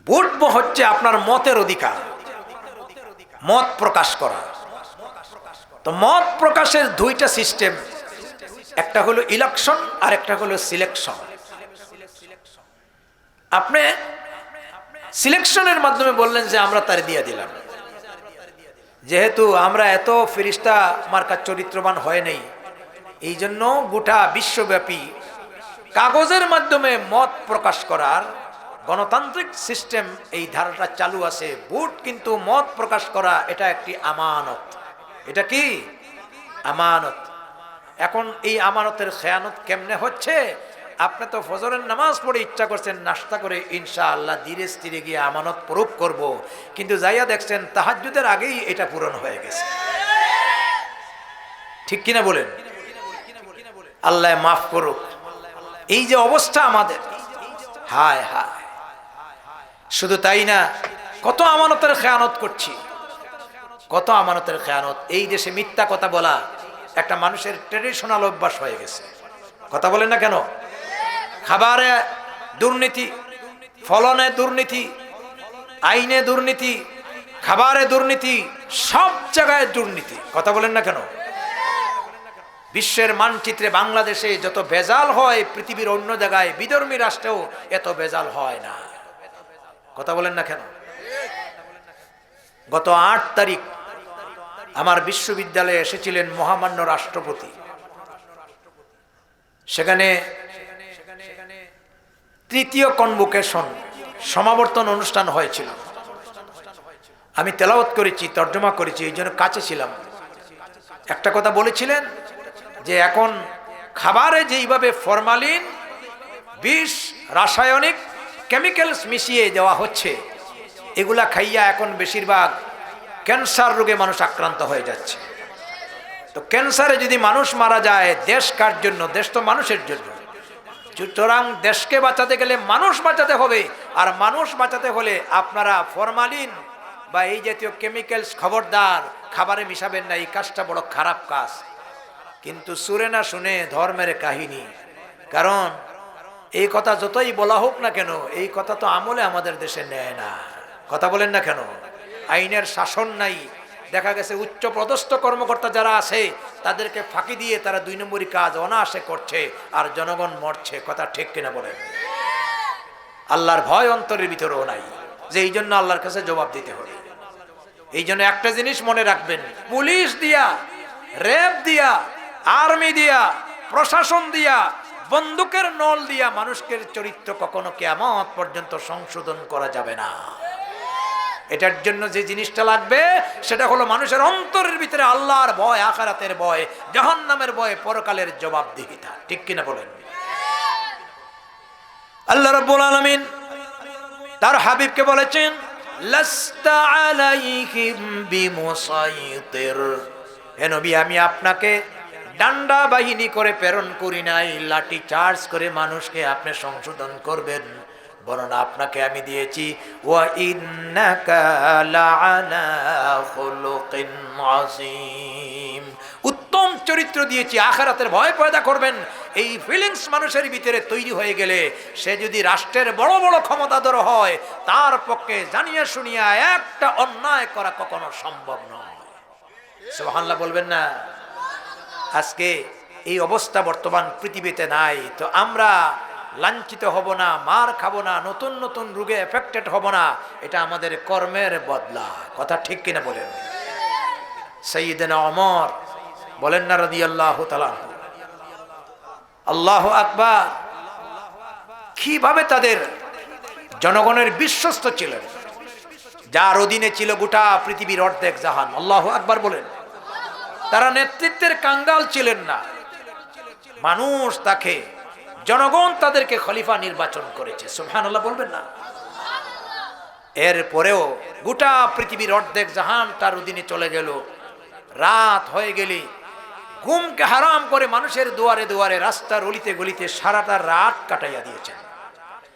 ভোট হচ্ছে আপনার মতের অধিকার, মত প্রকাশ করা। তো মত প্রকাশের দুইটা সিস্টেম, একটা হলো ইলেকশন আর একটা হলো সিলেকশন। আপনি সিলেকশনের মাধ্যমে বললেন যে আমরা তার দিয়ে দিলাম, যেহেতু আমরা এত ফেরেশতা মার্কা চরিত্রবান হয় নাই, এই জন্য গোটা বিশ্বব্যাপী কাগজের মাধ্যমে মত প্রকাশ করার গণতান্ত্রিক সিস্টেম এই ধারাটা চালু আছে। ভোট কিন্তু মত প্রকাশ করা, এটা একটি আমানত। এটা কি আমানত? এখন এই আমানতের খেয়ানত কেমনে হচ্ছে? আপনি তো ফজরের নামাজ পড়ে ইচ্ছা করছেন নাস্তা করে ইনশাআল্লাহ ধীরে স্থিরে গিয়ে আমানত প্রয়োগ করব, কিন্তু যাইয়া দেখছেন তাহাজ্জুদের আগেই এটা পূরণ হয়ে গেছে। ঠিক কিনা বলেন? আল্লাহ মাফ করুক। এই যে অবস্থা আমাদের, হায় হায়। শুধু তাই না, কত আমানতের খেয়ানত করছি, কত আমানতের খেয়ানত। এই দেশে মিথ্যা কথা বলা একটা মানুষের ট্রেডিশনাল অভ্যাস হয়ে গেছে। কথা বলেন না কেন? খাবারে দুর্নীতি, ফলনে দুর্নীতি, আইনে দুর্নীতি, খাবারে দুর্নীতি, সব জায়গায় দুর্নীতি। কথা বলেন না কেন? বিশ্বের মানচিত্রে বাংলাদেশে যত ভেজাল হয়, পৃথিবীর অন্য জায়গায় বিধর্মী রাষ্ট্রেও এত ভেজাল হয় না। কথা বলেন না কেন? গত 8 তারিখ আমার বিশ্ববিদ্যালয়ে এসেছিলেন মহামান্য রাষ্ট্রপতি। সেখানে তৃতীয় কনভোকেশন সমাবর্তন অনুষ্ঠান হয়েছিল। আমি তেলাওয়াত করেছি, তর্জমা করেছি, এই জন্য কাছে ছিলাম। একটা কথা বলেছিলেন যে এখন খাবারে যেইভাবে ফরমালিন, বিষ, রাসায়নিক কেমিক্যালস মিশিয়ে দেওয়া হচ্ছে, এগুলা খাইয়া এখন বেশিরভাগ ক্যান্সার রোগে মানুষ আক্রান্ত হয়ে যাচ্ছে। তো ক্যান্সারে যদি মানুষ মারা যায়, দেশ কার জন্য? দেশ তো মানুষের জন্য। সুতরাং দেশকে বাঁচাতে গেলে মানুষ বাঁচাতে হবে, আর মানুষ বাঁচাতে হলে আপনারা ফরমালিন বা এই জাতীয় কেমিক্যালস খবরদার খাবারে মিশাবেন না। এই কাজটা বড় খারাপ কাজ। কিন্তু সুরে না শুনে ধর্মের কাহিনী। কারণ এই কথা যতই বলা হোক না কেন, এই কথা তো আমলে আমাদের দেশে নেয় না। কথা বলেন না কেন? আইনের শাসন নাই। দেখা গেছে উচ্চ পদস্থ কর্মকর্তা যারা আছে তাদেরকে ফাঁকি দিয়ে তারা 2 নম্বরই কাজ অনায়াসে করছে, আর জনগণ মরছে। কথা ঠিক কিনা বলেন? আল্লাহর ভয় অন্তরের ভিতরেও নাই, যে এই জন্য আল্লাহর কাছে জবাব দিতে হবে। এই জন্য একটা জিনিস মনে রাখবেন, পুলিশ দিয়া, র্যাব দিয়া, আর্মি দিয়া, প্রশাসন দিয়া, বন্দুকের নল দিয়া মানুষের চরিত্র কখনো কিয়ামত পর্যন্ত সংশোধন করা যাবে না। এটার জন্য যে জিনিসটা লাগবে সেটা হলো মানুষের অন্তরের ভিতরে আল্লাহর ভয়, আখিরাতের ভয়, জাহান্নামের ভয়, পরকালের জবাবদিহিতা। ঠিক কিনা বলেন? আল্লাহ রাব্বুল আলামিন তার হাবিবকে বলেছেন, লাস্তা আলাইহিম বিমুসাইতির। হে নবী, আমি আপনাকে ডান্ডা বাহিনী করে প্রেরণ করি নাই, লাঠি চার্জ করে মানুষকে আপনি সংশোধন করবেন, বরং আপনাকে আমি দিয়েছি ওয়া ইন্নাকা লাআলা খুলুকিন আযীম, উত্তম চরিত্র দিয়েছি, আখিরাতের ভয় পয়দা করবেন। এই ফিলিংস মানুষের ভিতরে তৈরি হয়ে গেলে সে যদি রাষ্ট্রের বড় বড় ক্ষমতাধর হয়, তার পক্ষে জানিয়া শুনিয়া একটা অন্যায় করা কখনো সম্ভব নয়। সুবহানাল্লাহ বলবেন না? আজকে এই অবস্থা বর্তমান পৃথিবীতে নাই। তো আমরা লাঞ্ছিত হব না, মার খাবো না, নতুন নতুন রোগে এফেক্টেড হব না, এটা আমাদের কর্মের বদলা। কথা ঠিক কিনা বলেন? সাইয়েদনা ওমর বলেন না রাদিয়াল্লাহু তাআলা, আল্লাহু আকবার, কিভাবে তাদের জনগণের বিশ্বস্ত ছিলেন, যার অধীনে ছিল গোটা পৃথিবীর অর্ধেক জাহান। আল্লাহু আকবার বলেন। তারা নেতৃত্বের কাঙ্গাল ছিলেন না। মানুষ তাকে, জনগণ তাদেরকে খলিফা নির্বাচন করেছে। সুবহানাল্লাহ বলবেন না? এরপরেও গোটা পৃথিবীর অর্ধেক জাহান তার অধীনে চলে গেল। রাত হয়ে গেলে ঘুমকে হারাম করে মানুষের দুয়ারে দুয়ারে রাস্তার অলিতে গলিতে সারাটা রাত কাটাইয়া দিয়েছেন।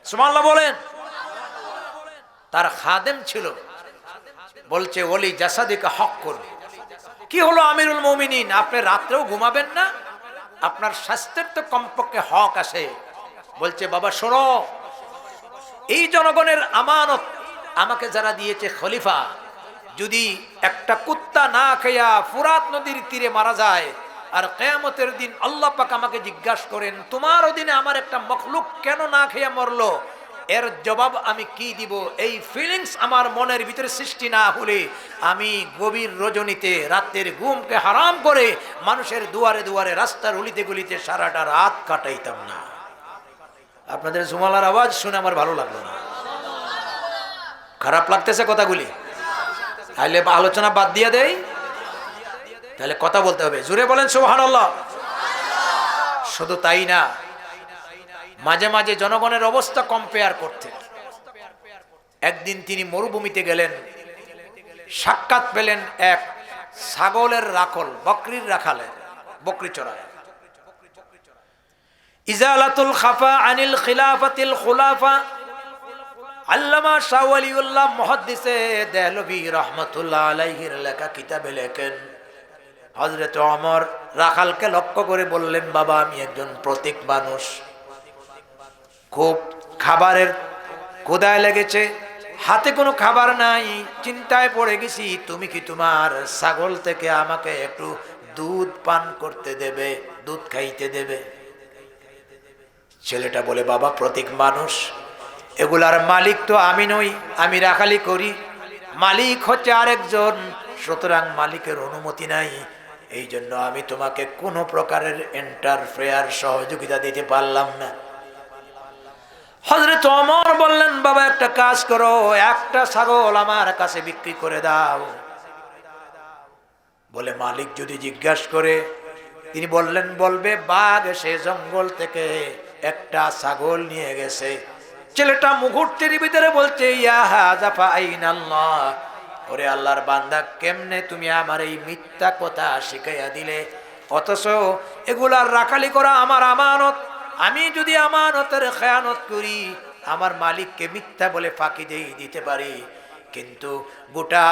সুবহানাল্লাহ বলেন। তার খাদেম ছিল, বলছে ওলি জাসাদিকা হক করবে। কি হলো আমিরুল মুমিনিন, আপনি রাত্রেও ঘুমাবেন না? আপনার স্বাস্থ্যের তো কমপক্ষে হক আছে। বলছে বাবা শোনো, এই জনগণের আমানত আমাকে যারা দিয়েছে খলিফা, যদি একটা কুত্তা না খেয়া ফুরাত নদীর তীরে মারা যায় আর কিয়ামতের দিন আল্লাহ পাক আমাকে জিজ্ঞাসা করেন তোমার অধীনে আমার একটা মখলুক কেন না খেয়া মরলো, এর জবাব আমি কি দিব? এই ফিলিংস আমার মনের ভিতরে সৃষ্টি না হলে আমি গভীর রজনীতে রাতের ঘুমকে হারাম করে মানুষের দুয়ারে দুয়ারে রাস্তার অলিতে গলিতে সারাটা রাত কাটাইতাম না। আপনাদের জুমালার আওয়াজ শুনে আমার ভালো লাগলো না, খারাপ লাগতেছে কথাগুলি? তাহলে আলোচনা বাদ দিয়ে দেই, তাহলে কথা বলতে হবে। জোরে বলেন সুবহানাল্লাহ। শুধু তাই না, মাঝে মাঝে জনগণের অবস্থা কম্পেয়ার করতে। একদিন তিনি মরুভূমিতে গেলেন, সাক্ষাৎ পেলেন এক ছাগলের রাখল, বকরির রাখালের, বকরি চড়ায়। ইজালাতুল খাফা আনিল খিলাফাতিল খুলাফা, আল্লামা শাহ ওয়ালিউল্লাহ মুহাদ্দিসে দেহলভী রাহমাতুল্লাহ আলাইহির লেখা কিতাবে লেখেন, হযরত ওমর রাখালকে লক্ষ্য করে বললেন, বাবা আমি একজন প্রতীক মানুষ, খুব খাবারের ক্ষুধায় লেগেছে, হাতে কোনো খাবার নাই, চিন্তায় পড়ে গেছি, তুমি কি তোমার ছাগল থেকে আমাকে একটু দুধ পান করতে দেবে, দুধ খাইতে দেবে? ছেলেটা বলে, বাবা প্রতীক মানুষ, এগুলার মালিক তো আমি নই, আমি রাখালি করি, মালিক হচ্ছে আরেকজন, সুতরাং মালিকের অনুমতি নাই, এই জন্য আমি তোমাকে কোনো প্রকারের ইন্টারফেয়ার সহযোগিতা দিতে পারলাম না। হযরত ওমর বললেন, বাবা একটা কাজ করো, একটা ছাগল আমার কাছে বিক্রি করে দাও। বলে মালিক যদি জিজ্ঞাসা করে? তিনি বললেন, বলবে বাঘ এসে জঙ্গল থেকে একটা ছাগল নিয়ে গেছে। ছেলেটা মুহূর্তের ভিতরে বলছে, ইয়া হাযা আইনাল্লাহ, ওরে আল্লাহর বান্দা, কেমনে তুমি আমার এই মিথ্যা কথা শিখাইয়া দিলে? অথচ এগুলার রাখালি করা আমার আমানত, আমি যদি আমানতের খেয়ানত করি, আমার মালিককে মিথ্যা বলে ফাঁকি দিতে পারি, কিন্তু গোটা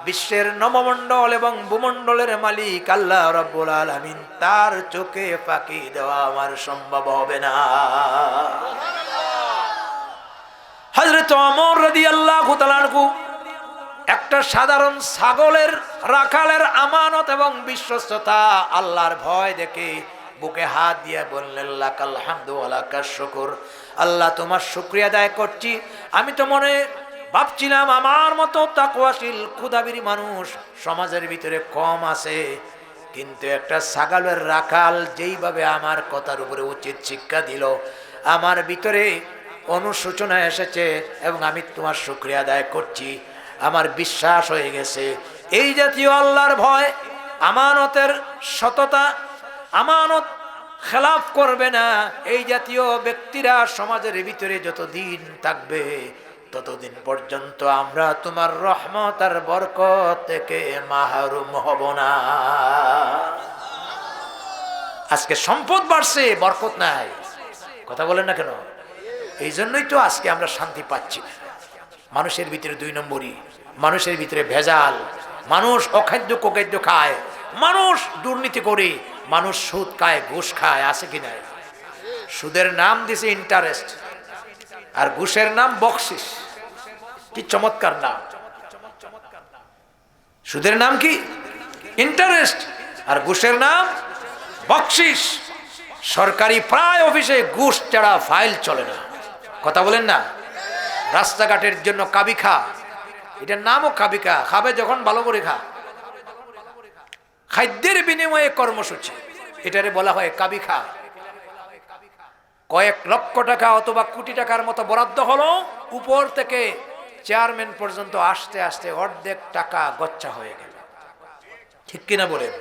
বিশ্বের নবমণ্ডল এবং ভূমণ্ডলের মালিক আল্লাহ রাব্বুল আলামিন, তার চোখে ফাঁকি দেওয়া আমার সম্ভব হবে না। হযরত ওমর রাদিয়াল্লাহু তাআলা আনহু একটা সাধারণ ছাগলের রাখালের আমানত এবং বিশ্বস্ততা, আল্লাহর ভয় দেখে বুকে হাত দিয়ে বললেন, লাকাল হামদু ওয়া লাকাশ শুকর, আল্লাহ তোমার শুকরিয়া আদায় করছি। আমি তো মনে ভাবছিলাম আমার মতো তাকওয়াশীল ক্ষুধাবির মানুষ সমাজের ভিতরে কম আছে, কিন্তু একটা ছাগলের রাখাল যেইভাবে আমার কথার উপরে উচিত শিক্ষা দিল, আমার ভিতরে অনুশোচনা এসেছে এবং আমি তোমার শুকরিয়া আদায় করছি, আমার বিশ্বাস হয়ে গেছে এই জাতীয় আল্লাহর ভয়, আমানতের সততা, আমানত খেলাফ করবে না, এই জাতীয় ব্যক্তিরা সমাজের ভিতরে যতদিন থাকবে ততদিন পর্যন্ত আমরা তোমার রহমত আর বরকত থেকে মাহরুম হব না। আজকে সম্পদ বাড়ছে, বরকত নাই, কথা বলেন না কেন? এই জন্যই তো আজকে আমরা শান্তি পাচ্ছি না। মানুষের ভিতরে দুই নম্বরই, মানুষের ভিতরে ভেজাল, মানুষ অখাদ্য কুখাদ্য খায়, মানুষ দুর্নীতি করে, মানুষ সুদ খায়, ঘুষ খায়, আছে কি নাই? সুদের নাম দিছে ইন্টারেস্ট, আর ঘুষের নাম বকশিস। কি চমৎকার নাম! সুদের নাম কি? ইন্টারেস্ট, আর ঘুষের নাম বকশিস। সরকারি প্রায় অফিসে ঘুষ ছাড়া ফাইল চলে না, কথা বলেন না? রাস্তাঘাটের জন্য কাবি খা, এটার নামও কাবি খা, খাবে যখন ভালো করে খা। খাদ্যের বিনিময়ে কর্মসূচি, এটারে বলা হয় কাবি খা। কয়েক লক্ষ টাকা অথবা কোটি টাকার মতো বরাদ্দ হলো, উপর থেকে চেয়ারম্যান পর্যন্ত আসতে আসতে অর্ধেক টাকা গচ্চা হয়ে গেল, ঠিক কিনা বলেন?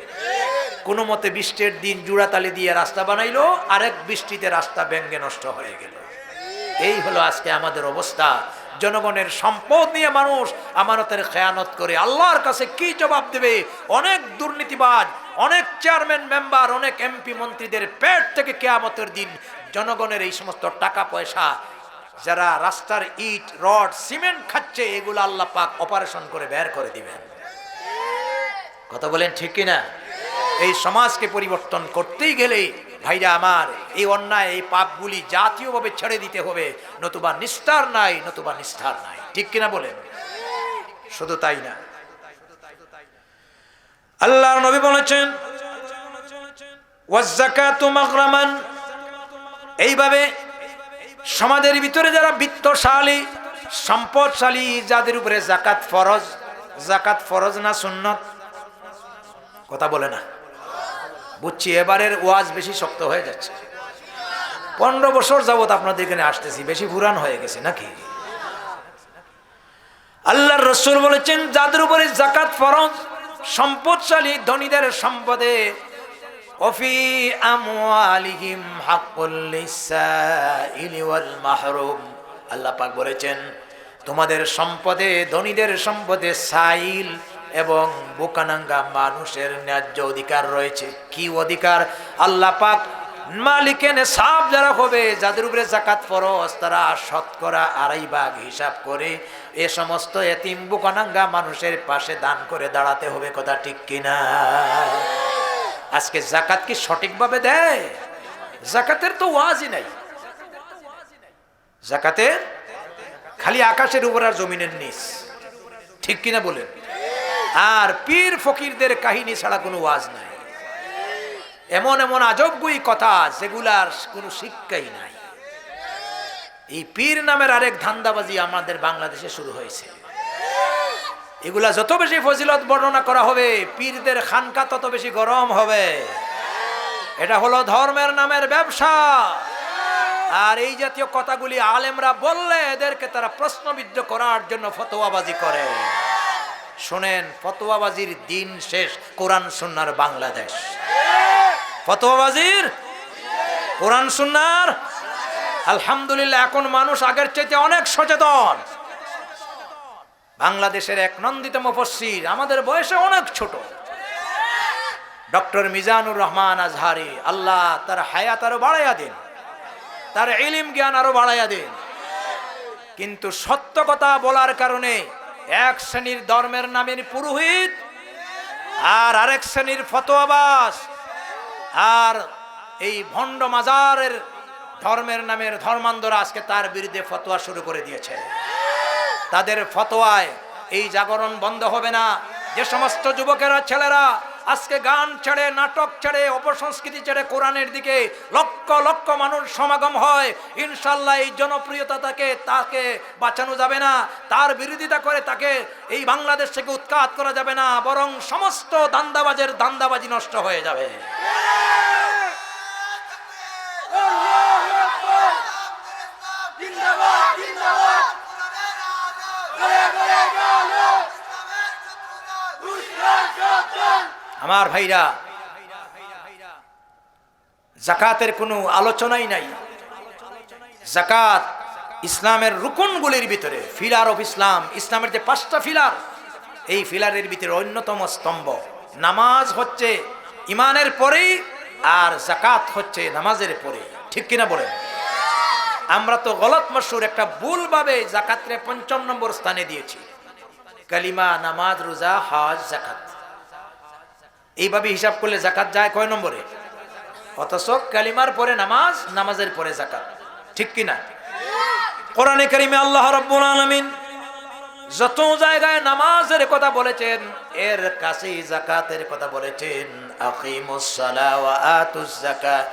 কোনো মতে বৃষ্টির দিন জুড়াতালি দিয়ে রাস্তা বানাইলো, আরেক বৃষ্টিতে রাস্তা ভেঙ্গে নষ্ট হয়ে গেল। এই হলো আজকে আমাদের অবস্থা। জনগণের সম্পদ নিয়ে মানুষ আমানতের খেয়ানত করে, আল্লাহর কাছে কি জবাব দেবে? অনেক দুর্নীতিবাজ অনেক চেয়ারম্যান মেম্বার, অনেক এমপি মন্ত্রীদের পেট থেকে কিয়ামতের দিন জনগণের এই সমস্ত টাকা পয়সা, যারা রাস্তার ইট রড সিমেন্ট খাচ্ছে, এগুলো আল্লাহ পাক অপারেশন করে বের করে দিবেন। কথা বলেন ঠিক কিনা? এই সমাজকে পরিবর্তন করতেই গেলে ভাইরা আমার, এই অন্যায় এই পাপগুলি জাতীয়ভাবে ছেড়ে দিতে হবে, নতুবা নিস্তার নাই, নতুবা নিস্তার নাই। ঠিক কিনা বলেন? শুধু তাই না, আল্লাহর নবী বলেছেন ওয়াজ্জাকাতু মাগরামান, এইভাবে সমাজের ভিতরে যারা বিত্তশালী সম্পদশালী, যাদের উপরে যাকাত ফরজ। যাকাত ফরজ না সুন্নত? কথা বলে না। বুঝছি এবারের ওয়াজ বেশি শক্ত হয়ে যাচ্ছে। 15 বছর যাবত আপনাদের এখানে আসতেছি, বেশি পুরান হয়ে গেছে নাকি? আল্লাহর রাসূল বলেছেন যাদের উপরে যাকাত ফরজ, সম্পদশালী ধনীদের সম্পদে, ওফি আমওয়ালিহিম হাক্কুল লিসাইলি ওয়াল মাহরুম, আল্লাহ পাক বলেছেন তোমাদের সম্পদে, ধনীদের সম্পদে সাইল এবং বোকানাঙ্গা মানুষের ন্যায্য অধিকার রয়েছে। কি অধিকার? আল্লাহ পাক মালিকে নিসাব যারা হবে, যাদের উপরে যাকাত ফরজ, তারা শতকরা 2.5 ভাগ হিসাব করে এ সমস্ত এতিম বোকানাঙ্গা মানুষের পাশে দান করে দাঁড়াতে হবে। কথা ঠিক কিনা? আজকে যাকাত কি সঠিকভাবে দেয়? যাকাতের তো ওয়াজই নাই। যাকাতের খালি আকাশের উপর আর জমিনের নিচ। ঠিক কিনা বলেন? আর পীর ফকিরদের কাহিনী ছাড়া কোনো ওয়াজ নাই। এমন এমন আজবগুই কথা যেগুলার কোনো শিক্ষাই নাই। এই পীর নামের আরেক ধান্দাবাজি আমাদের বাংলাদেশে শুরু হয়েছে। এগুলা যত বেশি ফজিলত বর্ণনা করা হবে, পীরদের খানকা তত বেশি গরম হবে। এটা হলো ধর্মের নামের ব্যবসা। আর এই জাতীয় কথাগুলি আলেমরা বললে এদেরকে তারা প্রশ্নবিদ্ধ করার জন্য ফতোয়াবাজি করে। শোনেন, ফতোয়াবাজির দিন শেষ, কোরআন সুন্নাহর বাংলাদেশ। ফতোয়াবাজির কোরআন সুন্নাহর আলহামদুলিল্লাহ এখন মানুষ আগের চাইতে অনেক সচেতন। বাংলাদেশের এক নন্দিত মুফাসসির, আমাদের বয়সে অনেক ছোট, ডক্টর মিজানুর রহমান আজহারি, আল্লাহ তার হায়াত আরো বাড়াইয়া দিন, তার ইলম জ্ঞান আরো বাড়াইয়া দিন। কিন্তু সত্য কথা বলার কারণে এক শ্রেণীর ধর্মের নামের পুরোহিত আর আরেক শ্রেণীর ফতোয়াবাজ আর এই ভণ্ড মাজারের ধর্মের নামের ধর্মান্ধরা আজকে তার বিরুদ্ধে ফতোয়া শুরু করে দিয়েছে। তাদের ফতোয়ায় এই জাগরণ বন্ধ হবে না। যে সমস্ত যুবকেরা, ছেলেরা আজকে গান ছেড়ে, নাটক ছেড়ে, অপসংস্কৃতি ছেড়ে কোরআনের দিকে লক্ষ লক্ষ মানুষ সমাগম হয়, ইনশাল্লাহ এই জনপ্রিয়তা তাকে বাঁচানো যাবে না, তার বিরোধিতা করে তাকে এই বাংলাদেশ থেকে উৎখাত করা যাবে না, বরং সমস্ত দান্দাবাজের দান্দাবাজি নষ্ট হয়ে যাবে। আমার ভাইরা, যাকাতের কোনো আলোচনাই নাই। যাকাত ইসলামের রুকনগুলির ভিতরে, ফিলার অফ ইসলাম, ইসলামের যে 5টা ফিলার, এই ফিলারের ভিতরে অন্যতম স্তম্ভ। নামাজ হচ্ছে ইমানের পরেই, আর যাকাত হচ্ছে নামাজের পরে। ঠিক কিনা বলেন? আমরা তো গলত মশহুর একটা ভুলভাবে যাকাতরে 5ম নম্বর স্থানে দিয়েছি। কালিমা, নামাজ, রোজা, হজ, যাকাত, এইভাবে হিসাব করলে যাকাত যায় কয় নম্বরে? অথচ কালিমার পরে নামাজ, নামাজের পরে যাকাত। ঠিক কিনা? কোরআনে কারিমে আল্লাহ রাব্বুল আলামিন যত জায়গায় নামাজের কথা বলেছেন, এর কাছেই যাকাতের কথা বলেছেন। আকিমুস সালাহ ওয়া আতুজ যাকাত,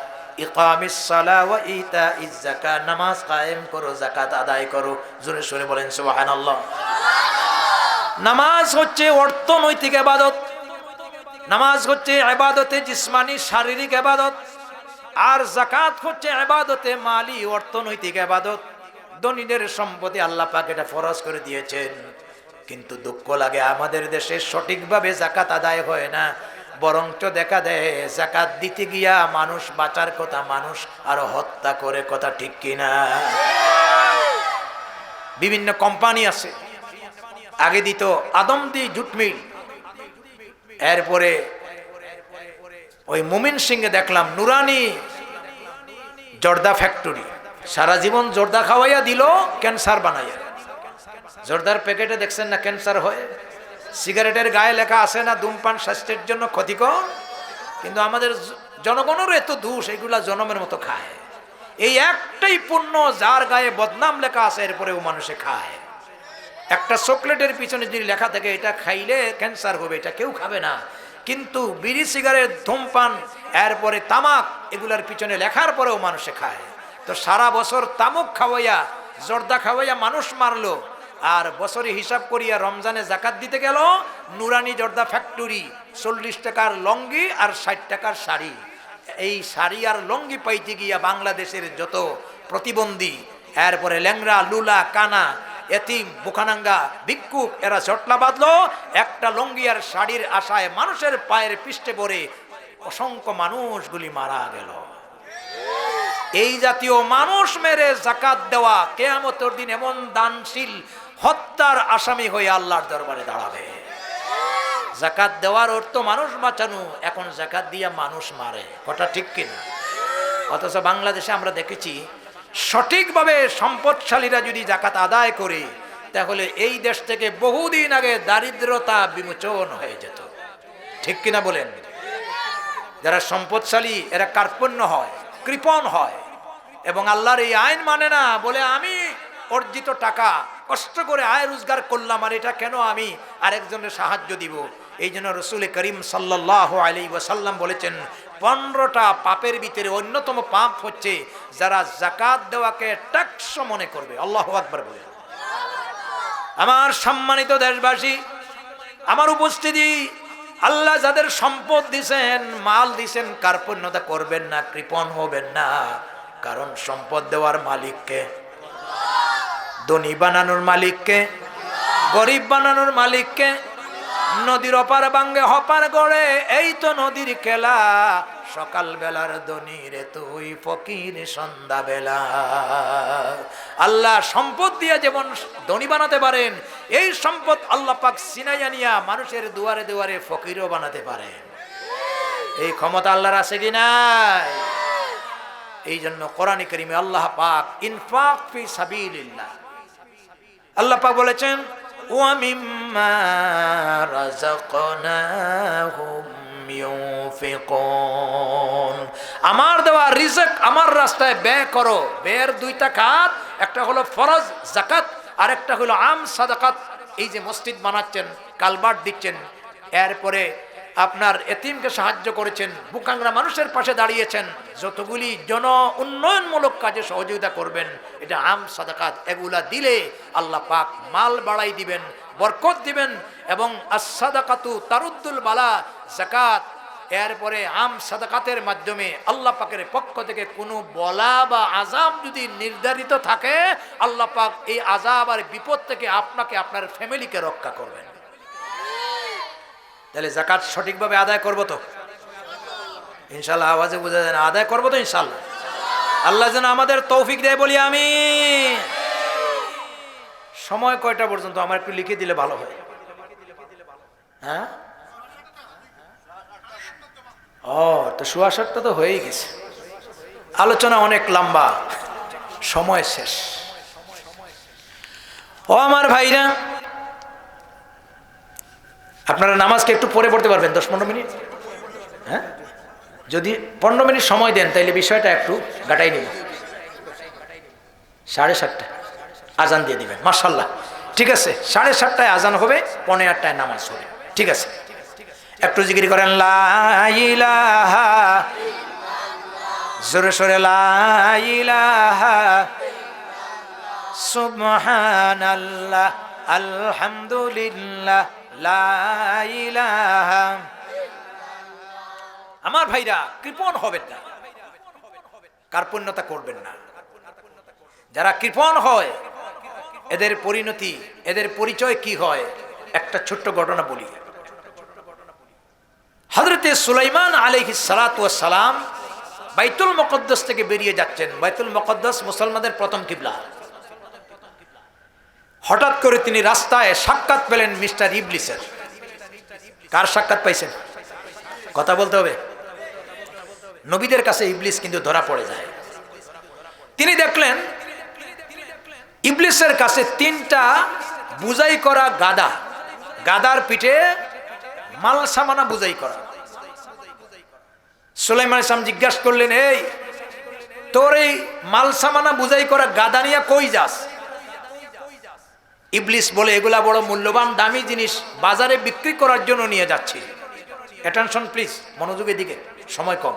ইকামিস সালাহ ওয়া ইতাইজ যাকাত, নামাজ কায়েম করো, যাকাত আদায় করো। জোরে সোরে বলেন সুবহানাল্লাহ। নামাজ হচ্ছে অর্থনৈতিক ইবাদত, নামাজ হচ্ছে ইবাদতে জিসমানি শারীরিক ইবাদত, আর যাকাত হচ্ছে ইবাদতে মালি অর্থনৈতিক ইবাদত। ধনীদের সম্পদে আল্লাহ পাক এটা ফরজ করে দিয়েছেন। কিন্তু দুঃখ লাগে আমাদের দেশে সঠিকভাবে যাকাত আদায় হয় না, বরঞ্চ দেখা দেয় যাকাত দিতে গিয়া মানুষ বাঁচার কথা মানুষ আরো হত্যা করে। কথা ঠিক কিনা? বিভিন্ন কোম্পানি আছে, আগে দিত আদমদি জুট মিল, এরপরে ওই মুমিন সিংহে দেখলাম নুরানি জর্দা ফ্যাক্টরি, সারা জীবন জর্দা খাওয়াইয়া দিল ক্যান্সার বানাইয়া। জর্দার প্যাকেটে দেখছেন না ক্যান্সার হয়, সিগারেটের গায়ে লেখা আছে না ধূমপান স্বাস্থ্যের জন্য ক্ষতিকর, কিন্তু আমাদের জনগণেরও এত দোষ, এইগুলা জনমের মতো খায়। এই একটাই পণ্য যার গায়ে বদনাম লেখা আছে এরপরেও মানুষে খায়। একটা চকলেটের পিছনে যদি লেখা থাকে এটা খাইলে ক্যান্সার হবে, এটা কেউ খাবে না, কিন্তু বিড়ি সিগারেট ধূমপান এরপরে তামাক এগুলার পিছনে লেখার পরেও মানুষে খায়। তো সারা বছর তামাক খাওয়াইয়া জর্দা খাওয়াইয়া মানুষ মারলো, আর বছরে হিসাব করিয়া রমজানে জাকাত দিতে গেল নুরানি জর্দা ফ্যাক্টরি 40 টাকার লঙ্গি আর 60 টাকার শাড়ি। এই শাড়ি আর লঙ্গি পাইতে গিয়া বাংলাদেশের যত প্রতিবন্ধী, এরপরে ল্যাংরা লুলা কানা এতিম বোকানাঙ্গা ভিক্ষুক এরা চটলা বাঁধলো একটা লঙ্গি আর শাড়ির আশায়, মানুষের পায়ের পৃষ্ঠে পড়ে অসংখ্য মানুষগুলি মারা গেল। এই জাতীয় মানুষ মেরে জাকাত দেওয়া কিয়ামতের দিন এমন দানশীল হত্যার আসামি হয়ে আল্লাহর দরবারে দাঁড়াবে। জাকাত দেওয়ার অর্থ মানুষ বাঁচানো, এখন জাকাত দিয়া মানুষ মারে, কথা ঠিক কিনা? অথচ বাংলাদেশে আমরা দেখেছি সঠিকভাবে সম্পদশালীরা যদি জাকাত আদায় করে তাহলে এই দেশ থেকে বহুদিন আগে দারিদ্রতা বিমোচন হয়ে যেত, ঠিক কিনা বলেন? যারা সম্পদশালী এরা কার্পণ্য হয়, কৃপণ হয় এবং আল্লাহর এই আইন মানে না, বলে আমি অর্জিত টাকা কষ্ট করে আয় রোজগার করলাম আর এটা কেন আমি আরেকজনের সাহায্য দিব। এই জন্য রসুল করিম সাল্লাল্লাহু আলাইহি ওয়াসাল্লাম বলেছেন 15টা পাপের ভিতরে অন্যতম পাপ হচ্ছে যারা জাকাত দেওয়াকে ট্যাক্স মনে করবে। আল্লাহু আকবার বলে। আমার সম্মানিত দেশবাসী, আমার উপস্থিতি, আল্লাহ যাদের সম্পদ দিছেন মাল দিছেন কার্পণ্যতা করবেন না, কৃপণ হবেন না, কারণ সম্পদ দেওয়ার মালিককে, ধনী বানানোর মালিককে, গরিব বানানোর মালিককে। নদীর অপার বাঙ্গে হপার গড়ে, এই তো নদীর খেলা, সকাল বেলার ধনী রে তুই ফকির সন্ধ্যা বেলা। আল্লাহ সম্পদ দিয়ে যেমন ধনী বানাতে পারেন, এই সম্পদ আল্লাহ পাক সিনাইয়া নিয়া মানুষের দুয়ারে দুয়ারে ফকিরও বানাতে পারেন। এই ক্ষমতা আল্লাহর আছে কি নাই? এই জন্য কোরআনে কারিমে আল্লাহ পাক ইনফাক ফি সাবিলিল্লাহ, আল্লাহ পাক বলেছেন ওয়া মিম্মা রাযাকনাহুম ইউনফিকুন, আমার দেওয়া রিজক আমার রাস্তায় ব্যয় করো। ব্যয়ের দুইটা খাত, একটা হলো ফরজ যাকাত আর একটা হলো আম সাদাকাত। এই যে মসজিদ বানাচ্ছেন, কালভার্ট দিচ্ছেন, এরপরে আপনার এতিমকে সাহায্য করেছেন, বুকাংরা মানুষের পাশে দাঁড়িয়েছেন, যতগুলি জন উন্নয়নমূলক কাজে সহযোগিতা করবেন, এটা আম সাদাকাত। এগুলা দিলে আল্লাহ পাক মাল বাড়াই দিবেন, বরকত দিবেন। এবং as-সাদাকাতু তারুদ্দুল বালা, যাকাত এরপরে আম সাদাকাতের মাধ্যমে আল্লাহ পাকের পক্ষ থেকে কোনো বলা বা আযাব যদি নির্ধারিত থাকে, আল্লাহ পাক এই আযাব আর বিপদ থেকে আপনাকে আপনার ফ্যামিলিকে রক্ষা করবেন। তাহলে যাকাত সঠিকভাবে আদায় করবো তো ইনশাআল্লাহ? আওয়াজে বোঝা যায় না? আদায় করবো তো ইনশাআল্লাহ? আল্লাহ যেন আমাদের তৌফিক দেয়, বলি আমি। সময় কয়টা পর্যন্ত আমার একটু লিখে দিলে ভালো হয়। হ্যাঁ, ও তো 7:15 তো হয়েই গেছে। আলোচনা অনেক লম্বা, সময় শেষ। ও আমার ভাইরা, আপনারা নামাজকে একটু পরে পড়তে পারবেন 10-15 মিনিট? হ্যাঁ, যদি 15 মিনিট সময় দেন তাইলে বিষয়টা একটু গাটাই নিব। 7:30 আজান দিয়ে দিবেন, মাশাআল্লাহ। ঠিক আছে, 7:30 আজান হবে, 7:45 নামাজ হবে। ঠিক আছে, একটু জিকির করেন লা ইলাহা, জোরে সোরে লা ইলাহা সুবহানাল্লাহ আলহামদুলিল্লাহ লা ইলাহা। আমার ভাইরা, কৃপণ হবেন না, কার্পণ্যতা করবেন না। যারা কৃপণ হয় এদের পরিণতি, এদের পরিচয় কি হয়, একটা ছোট্ট ঘটনা বলি। হযরতে সুলাইমান আলাইহিস সালাতু ওয়াস সালাম বাইতুল মুকদ্দাস থেকে বেরিয়ে যাচ্ছেন। বাইতুল মুকদ্দাস মুসলমানদের প্রথম কিবলা। হঠাৎ করে তিনি রাস্তায় সাক্ষাৎ পেলেন মিস্টার ইবলিসের। কার সাক্ষাৎ পাইছেন? কথা বলতে হবে। নবীদের কাছে ইবলিস কিন্তু ধরা পড়ে যায়। তিনি দেখলেন ইবলিসের কাছে 3টা বুঝাই করা গাদা, গাদার পিঠে মাল সামানা বুঝাই করা। সুলাইমান আলাইহিস সালাম জিজ্ঞাসা করলেন, এই তোর এই মাল সামানা বুঝাই করা গাদা নিয়ে কই যাস? ইবলিস বলে, এগুলা বড় মূল্যবান দামি জিনিস, বাজারে বিক্রি করার জন্য নিয়ে যাচ্ছি। অ্যাটেনশন প্লিজ, মনোযোগের দিকে, সময় কম।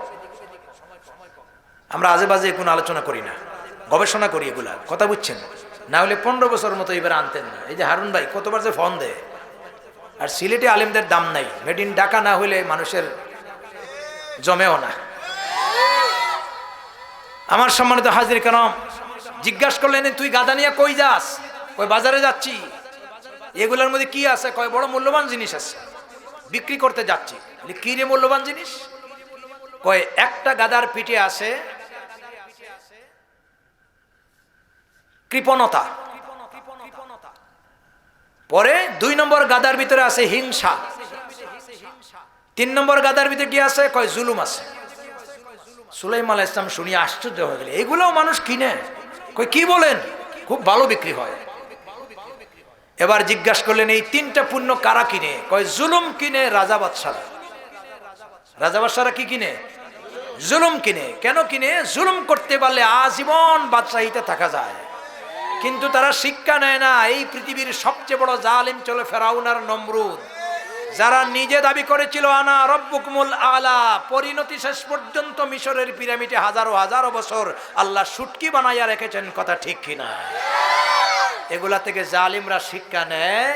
আমরা আজে বাজে কোনো আলোচনা করি না, গবেষণা করি, এগুলা কথা বুঝছেন? না হলে 15 বছর মতো এবার আনতেন না। এই যে হারুন ভাই কতবার যে ফোন দেয়, আর সিলেটে আলেমদের দাম নাই, মেড ইন ঢাকা না হলে মানুষের জমেও না। আমার সম্মানিত হাজির কারাম, জিজ্ঞাসা করলেন, তুই গাদা নিয়ে কই যাস? কই বাজারে যাচ্ছি। এগুলোর মধ্যে কি আছে? কয় বড় মূল্যবান জিনিস আছে, বিক্রি করতে যাচ্ছি। কি রে মূল্যবান জিনিস? কয় একটা গাদার পিঠে আছে কৃপণতা, পরে 2 নম্বর গাদার ভিতরে আছে হিংসা, 3 নম্বর গাদার ভিতরে কি আছে? কয় জুলুম আছে। সুলাইমান আলাইহিস সালাম শুনিয়ে আশ্চর্য হয়ে গেলেন, এগুলোও মানুষ কিনে? কই কি বলেন? খুব ভালো বিক্রি হয়। এবার জিজ্ঞাসা করলেন, এই 3টা পণ্য কারা কিনে? কয় জুলুম কিনে, রাজা বাদশারা। রাজা বাদশারা কি কিনে? জুলুম কিনে। কেন কিনে? জুলুম করতে পারলে আজীবন বাদশাহিতে থাকা যায়, কিন্তু তারা শিক্ষা নেয় না। এই পৃথিবীর সবচেয়ে বড় জালিম ছিল ফেরাউন আর নমরুদ, যারা নিজে দাবি করেছিল আনা রব্বুকুমুল আলা, পরিণতি শেষ পর্যন্ত মিশরের পিরামিডে হাজারো হাজারো বছর আল্লাহ শুটকি বানাইয়া রেখেছেন। কথা ঠিক কিনা? এগুলা থেকে জালিমরা শিক্ষা নেয়।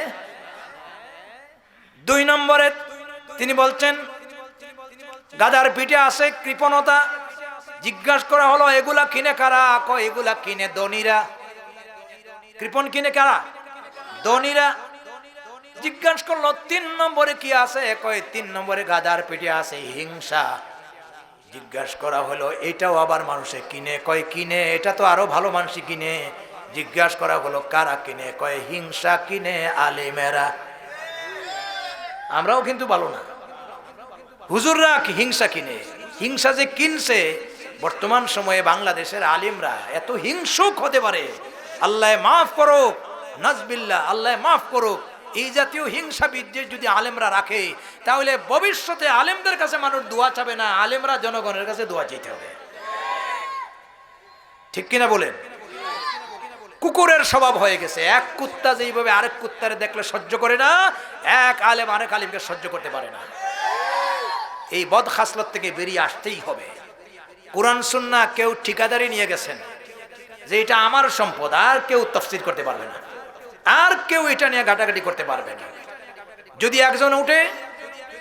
2 নম্বরে তিনি বলছেন, গাদার পিঠে আছে কৃপণতা। জিজ্ঞাসা করা হলো, এগুলা কিনে কারা? কয় এগুলা কিনে ধনীরা। কৃপণ কিনে কারা? ধনীরা। জিজ্ঞাসা করলো, 3 নম্বরে কি আছে? কয় 3 নম্বরে গাদার পিঠে আছে হিংসা। জিজ্ঞাসা করা হলো, এটাও আবার মানুষে কিনে? কয় কিনে, এটা তো আরো ভালো মানুষই কিনে। জিজ্ঞাসা করা হলো, কারা কিনে? কয় হিংসা কিনে আলেমেরা। আমরাও কিন্তু ভালো না, হুজুররা হিংসা কিনে। হিংসা যে কিনছে, বর্তমান সময়ে বাংলাদেশের আলেমরা এত হিংসুক হতে পারে, আল্লাহ মাফ করুক, নাজবিল্লাহ, আল্লাহ মাফ করুক। এই জাতীয় হিংসা বিদ্বেষ যদি আলেমরা রাখে, তাহলে ভবিষ্যতে আলেমদের কাছে মানুষ দোয়া চাবে না, আলেমরা জনগণের কাছে দোয়া চাইতে হবে। ঠিক কিনা বলেন? কুকুরের স্বভাব হয়ে গেছে, এক কুত্তা যেইভাবে আরেক কুত্তারে দেখলে সহ্য করে না, এক আলেম আরেক আলেমকে সহ্য করতে পারে না। এই বদ খাসলত থেকে বেরিয়ে আসতেই হবে। কোরআন সুন্নাহ কেউ ঠিকাদারি নিয়ে গেছেন যে এটা আমার সম্পদ, আর কেউ তাফসীর করতে পারবে না, আর কেউ এটা নিয়ে ঘাটাঘাটি করতে পারবে না। যদি একজন উঠে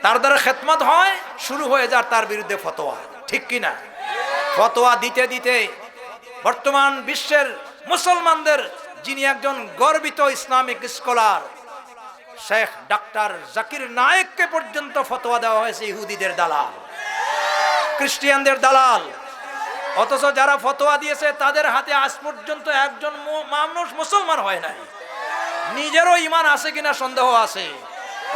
তার দ্বারা খেদমত হয়, শুরু হয়ে যায় তার বিরুদ্ধে ফতোয়া। ঠিক কিনা? ফতোয়া দিতে দিতে বর্তমান বিশ্বের মুসলমানদের যিনি একজন গর্বিত Islamic scholar Sheikh doctor Zakir নায়েককে পর্যন্ত ফতোয়া দেওয়া হয়েছে ইহুদিদের দালাল, খ্রিস্টানদের দালাল। অথচ যারা ফতোয়া দিয়েছে তাদের হাতে আজ পর্যন্ত একজন মানুষ মুসলমান হয় নাই। নিজেরও ঈমান আছে কিনা সন্দেহ আছে।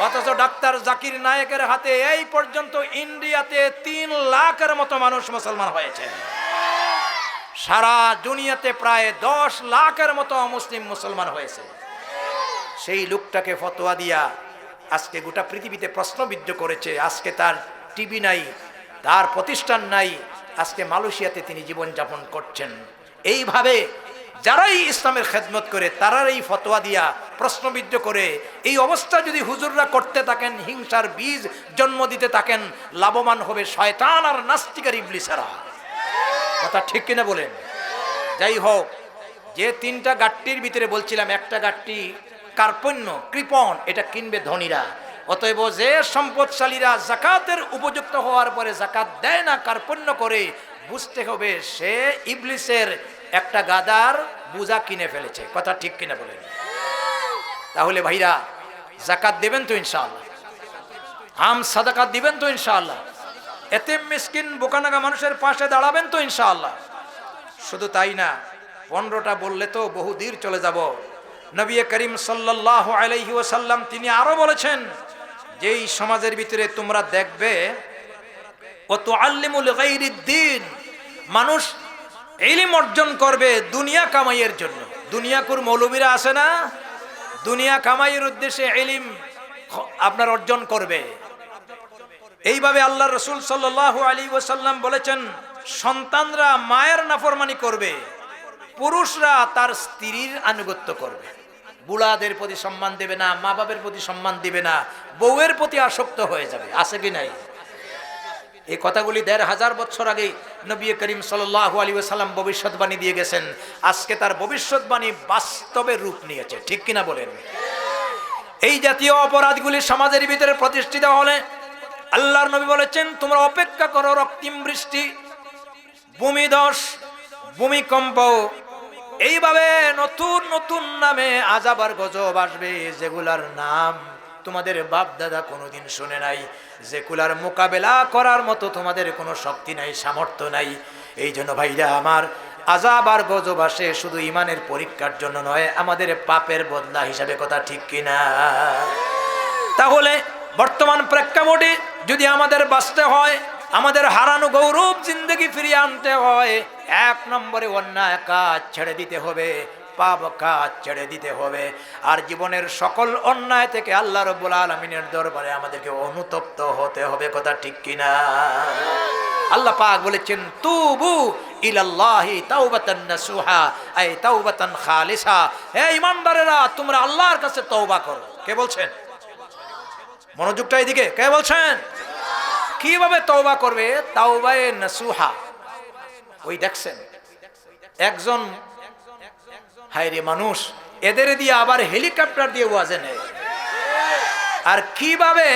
অথচ ডাক্তার জাকির নায়েকের হাতে এই পর্যন্ত ইন্ডিয়াতে 3 লাখের মতো মানুষ মুসলমান হয়েছে। সারা দুনিয়াতে প্রায় 10 লাখের মতো মুসলিম মুসলমান হয়েছে। সেই লোকটাকে ফতোয়া দিয়া আজকে গোটা পৃথিবীতে প্রশ্নবিদ্ধ করেছে। আজকে তার টিভি নাই, তার প্রতিষ্ঠান নাই, আজকে মালয়েশিয়াতে তিনি জীবনযাপন করছেন। এইভাবে যারাই ইসলামের খেদমত করে তারাই ফতোয়া দিয়া প্রশ্নবিদ্ধ করে। এই অবস্থা যদি হুজুররা করতে থাকেন, হিংসার বীজ জন্ম দিতে থাকেন, লাভবান হবে শয়তান আর নাস্তিকের ইবলিসেরা। কথা ঠিক কিনা বলেন? যাই হোক, যে 3টা গাট্টির ভিতরে বলছিলাম, একটা গাট্টি কার্পণ্য, কৃপণ, এটা কিনবে ধনীরা। অতএব যে সম্পদশালীরা জাকাতের উপযুক্ত হওয়ার পরে জাকাত দেয় না, কার্পণ্য করে, বুঝতে হবে সে ইবলিসের একটা গাদার বোঝা কিনে ফেলেছে। কথা ঠিক কিনা বলেন? তাহলে ভাইরা, জাকাত দেবেন তো ইনশাআল্লাহ? আম সাদাকাত দিবেন তো ইনশাআল্লাহ? এতিম মিসকিন বোকানাগা মানুষের পাশে দাঁড়াবেন তো ইনশাআল্লাহ? শুধু তাই না, 15টা বললে তো বহু দূর চলে যাব। নবী করিম সাল্লাল্লাহু আলাইহি ওয়াসাল্লাম তিনি আরো বলেছেন, যেই সমাজের ভিতরে তোমরা দেখবে ওয়া তুআল্লিমু লিগাইরিদ দ্বীন, মানুষ ইলম অর্জন করবে দুনিয়া কামাইয়ের জন্য। দুনিয়াকুর মৌলবীরা আছে না, দুনিয়া কামাইয়ের উদ্দেশ্যে ইলম আপনার অর্জন করবে। এইভাবে আল্লাহর রাসূল সাল্লাল্লাহু আলাইহি ওয়াসাল্লাম বলেছেন, সন্তানরা মায়ের নাফরমানি করবে, পুরুষরা তার স্ত্রীর আনুগত্য করবে। বুড়াদের প্রতি সম্মান দেবে না, মা বাবার প্রতি সম্মান দিবে না, বউয়ের প্রতি আসক্ত হয়ে যাবে। আছে কি নাই? এই কথাগুলি ১৫০০ বছর আগে নবী করিম সাল্লাল্লাহু আলাইহি ওয়াসাল্লাম ভবিষ্যৎবাণী দিয়ে গেছেন। আজকে তার ভবিষ্যৎবাণী বাস্তবে রূপ নিয়েছে, ঠিক কিনা বলেন? এই জাতীয় অপরাধগুলি সমাজের ভিতরে প্রতিষ্ঠিত হলে আল্লাহর নবী বলেছেন, তোমরা অপেক্ষা করো রক্তিম বৃষ্টি, ভূমিধস, ভূমিকম্প, এইভাবে নতুন নতুন নামে আযাব আর গজব আসবে, যেগুলার নাম তোমাদের বাপ দাদা কোনোদিন শুনে নাই, যেগুলার মোকাবেলা করার মতো তোমাদের কোনো শক্তি নাই, সামর্থ্য নাই। এই জন্য ভাইরা আমার, আযাব আর গজব আসে শুধু ইমানের পরীক্ষার জন্য নয়, আমাদের পাপের বদলা হিসাবে। কথা ঠিক কিনা? তাহলে বর্তমান প্রেক্ষাপটে যদি আমাদের বাঁচতে হয়, আমাদের হারানো গৌরব জিন্দগি ফিরিয়ে আনতে হয়, ১ নম্বরে অন্যায় কাজ ছেড়ে দিতে হবে, পাপ কাজ ছেড়ে দিতে হবে। আর জীবনের সকল অন্যায় থেকে আল্লাহ রাব্বুল আলামিনের দরবারে আমাদেরকে অনুতপ্ত হতে হবে। কথা ঠিক কিনা? আল্লাহ পাক বলেছেন, তুবু ইলাল্লাহি তাওবাতান নাসুহা, আই তাওবাতান খালিসা। হে ঈমানদারেরা, তোমরা আল্লাহর কাছে তওবা করো। কে বলছেন? মনোযোগটা এদিকে। কে বলছেন? কিভাবে তওবা করবে? তাওবায়ে নাসুহা। ওই দেখছেন একজন হায়রে মানুষ, এদের দিয়ে আবার হেলিকপ্টার দিয়ে ওয়াজে নেয়, আর কিভাবে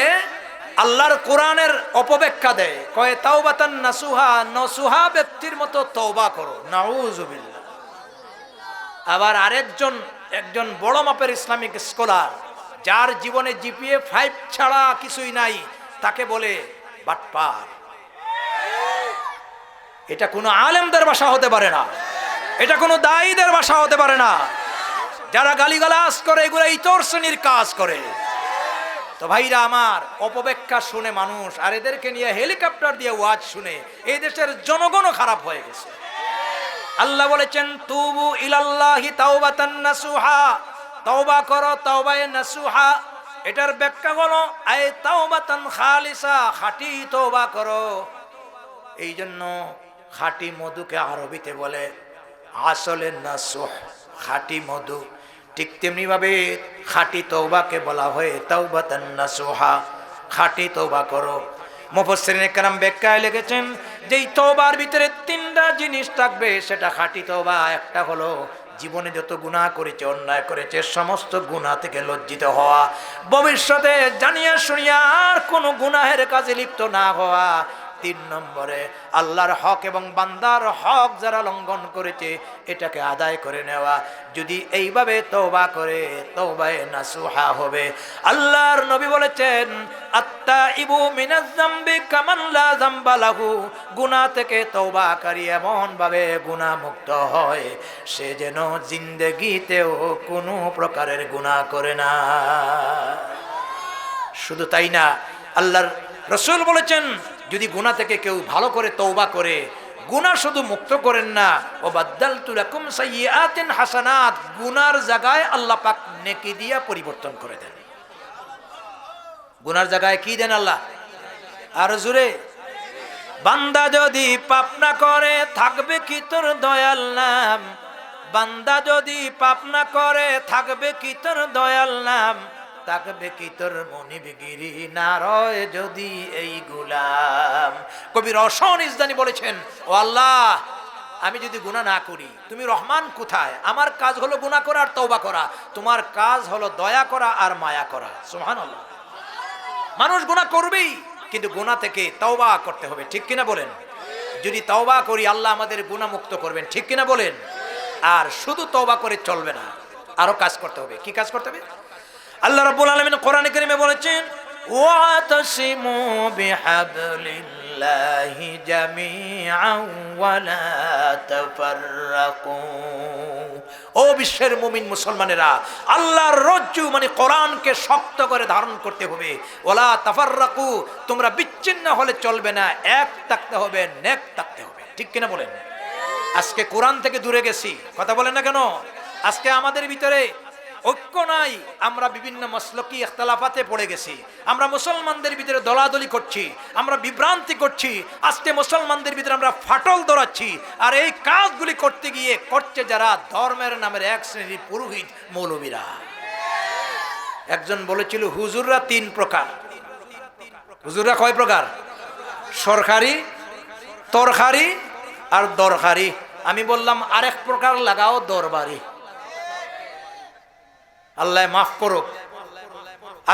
আল্লাহর কোরআনের অপব্যাখ্যা দেয়। কয় তাওবাতান নাসুহা, নসুহা ব্যক্তির মতো তওবা করো। নাউযুবিল্লাহ। আবার একজন বড় মাপের ইসলামিক স্কলার, যার জীবনে জিপিএ 5 ছাড়া কিছুই নাই, তাকে বলে বাটপার। এটা কোনো আলেমদের ভাষা হতে পারে না, এটা কোনো দায়ীদের ভাষা হতে পারে না। যারা গালিগালাজ করে এগুলো ইতর শ্রেণীর কাজ করে। তো ভাইরা আমার, অপব্যাখ্যা শুনে মানুষ, আর এদেরকে নিয়ে হেলিকপ্টার দিয়ে ওয়াজ শুনে এই দেশের জনগণও খারাপ হয়ে গেছে। আল্লাহ বলেছেন, তুবু ইলাল্লাহি তাওবাতান নাসুহা, তওবা করো, তাওবায়ে নাসুহা। এটার ব্যাখ্যা হলো আই তাওবাতান খালিসা, খাঁটি তওবা করো। এই জন্য খাঁটি মধুকে আরবিতে বলে আসলে নাসুহ, খাঁটি মধু। ঠিক তেমনি ভাবে খাঁটি তওবাকে বলা হয় তাওবাতান নাসুহা, খাঁটি তওবা করো। মুফাসসিরিনে কেরাম ব্যাখ্যায় লিখেছেন, যেই তওবার ভিতরে 3টা জিনিস থাকবে সেটা খাঁটি তওবা। একটা হলো জীবনে যত গুনাহ করেছে, অন্যায় করেছে, সমস্ত গুনাহ থেকে লজ্জিত হওয়া, ভবিষ্যতে জানিয়া শুনিয়া আর কোনো গুনাহের কাজে লিপ্ত না হওয়া। 3 নম্বরে আল্লাহর হক এবং বান্দার হক যারা লঙ্ঘন করেছে এটাকে আদায় করে নেওয়া। যদি এইভাবে তওবা করে, তওবায়ে নাসুহা হবে। আল্লাহর নবী বলেছেন, আত্তাইবু মিনাজ যামবি কামান লা যামবা লাহু, গুনাহ থেকে তওবাকারী এমন ভাবে গুনাহ মুক্ত হয় সে যেন জিন্দেগিতেও কোনো প্রকারের গুনাহ করে না। শুধু তাই না, আল্লাহর রাসূল বলেছেন, যদি গুনাহ থেকে কেউ ভালো করে তওবা করে, গুনাহ শুধু মুক্ত করেন না, ও বাদদালতু লাকুম সাইয়্যাতিন হাসানাত, গুনার জায়গায় আল্লাহ পাক নেকি দিয়া পরিবর্তন করে দেন। গুনার জায়গায় কি দেন আল্লাহ? আর জোরে, বান্দা যদি পাপ না করে থাকবে কি তোর দয়াল নাম, বান্দা যদি পাপ না করে থাকবে কি তোর দয়াল নাম, থাকবে কি তোর মনিবগিরি না রয় যদি এই গুলাম। কবি রওশন ইজদানি বলেছেন, ও আল্লাহ, আমি যদি গুনাহ না করি, তুমি রহমান কোথায়? আমার কাজ হলো গুনাহ করা আর তওবা করা, তোমার কাজ হলো দয়া করা আর মায়া করা। সুবহানাল্লাহ। মানুষ গুনাহ করবেই, কিন্তু গুনাহ থেকে তওবা করতে হবে, ঠিক কিনা বলেন? যদি তওবা করি আল্লাহ আমাদের গুনাহ মুক্ত করবেন, ঠিক কিনা বলেন? আর শুধু তওবা করে চলবে না, আরো কাজ করতে হবে। কি কাজ করতে হবে? আল্লাহ রাব্বুল আলামিন কোরআনে কারীমে বলেছেন, ওয়াতাসিমু বিহাবলিল্লাহ বিল্লাহি জামিআন ওয়া লা তাফাররাকু। ও বিশ্বের মুমিন মুসলমানেরা, আল্লাহর রজ্জু মানে কোরআনকে শক্ত করে ধারণ করতে হবে। ওয়ালা তাফাররাকু, তোমরা বিচ্ছিন্ন হলে চলবে না, এক থাকতে হবে, নেক থাকতে হবে। ঠিক কিনা বলেন? আজকে কোরআন থেকে দূরে গেছি, কথা বলেন না কেন? আজকে আমাদের ভিতরে ঐক্য নাই, আমরা বিভিন্ন মাসলকি ইখতিলাফাতে পড়ে গেছি, আমরা মুসলমানদের ভিতরে দলাদলি করছি, আমরা বিভ্রান্তি করছি, আজকে মুসলমানদের ভিতরে আমরা ফাটল ধরাচ্ছি। আর এই কাজগুলি করতে গিয়ে করছে যারা ধর্মের নামের এক শ্রেণীর পুরোহিত মৌলবীরা। একজন বলেছিল হুজুররা তিন প্রকার। হুজুররা কয় প্রকার? সরকারি, তরকারি আর দরকারি। আমি বললাম আরেক প্রকার লাগাও, দরবারি। আল্লাহ মাফ করুক,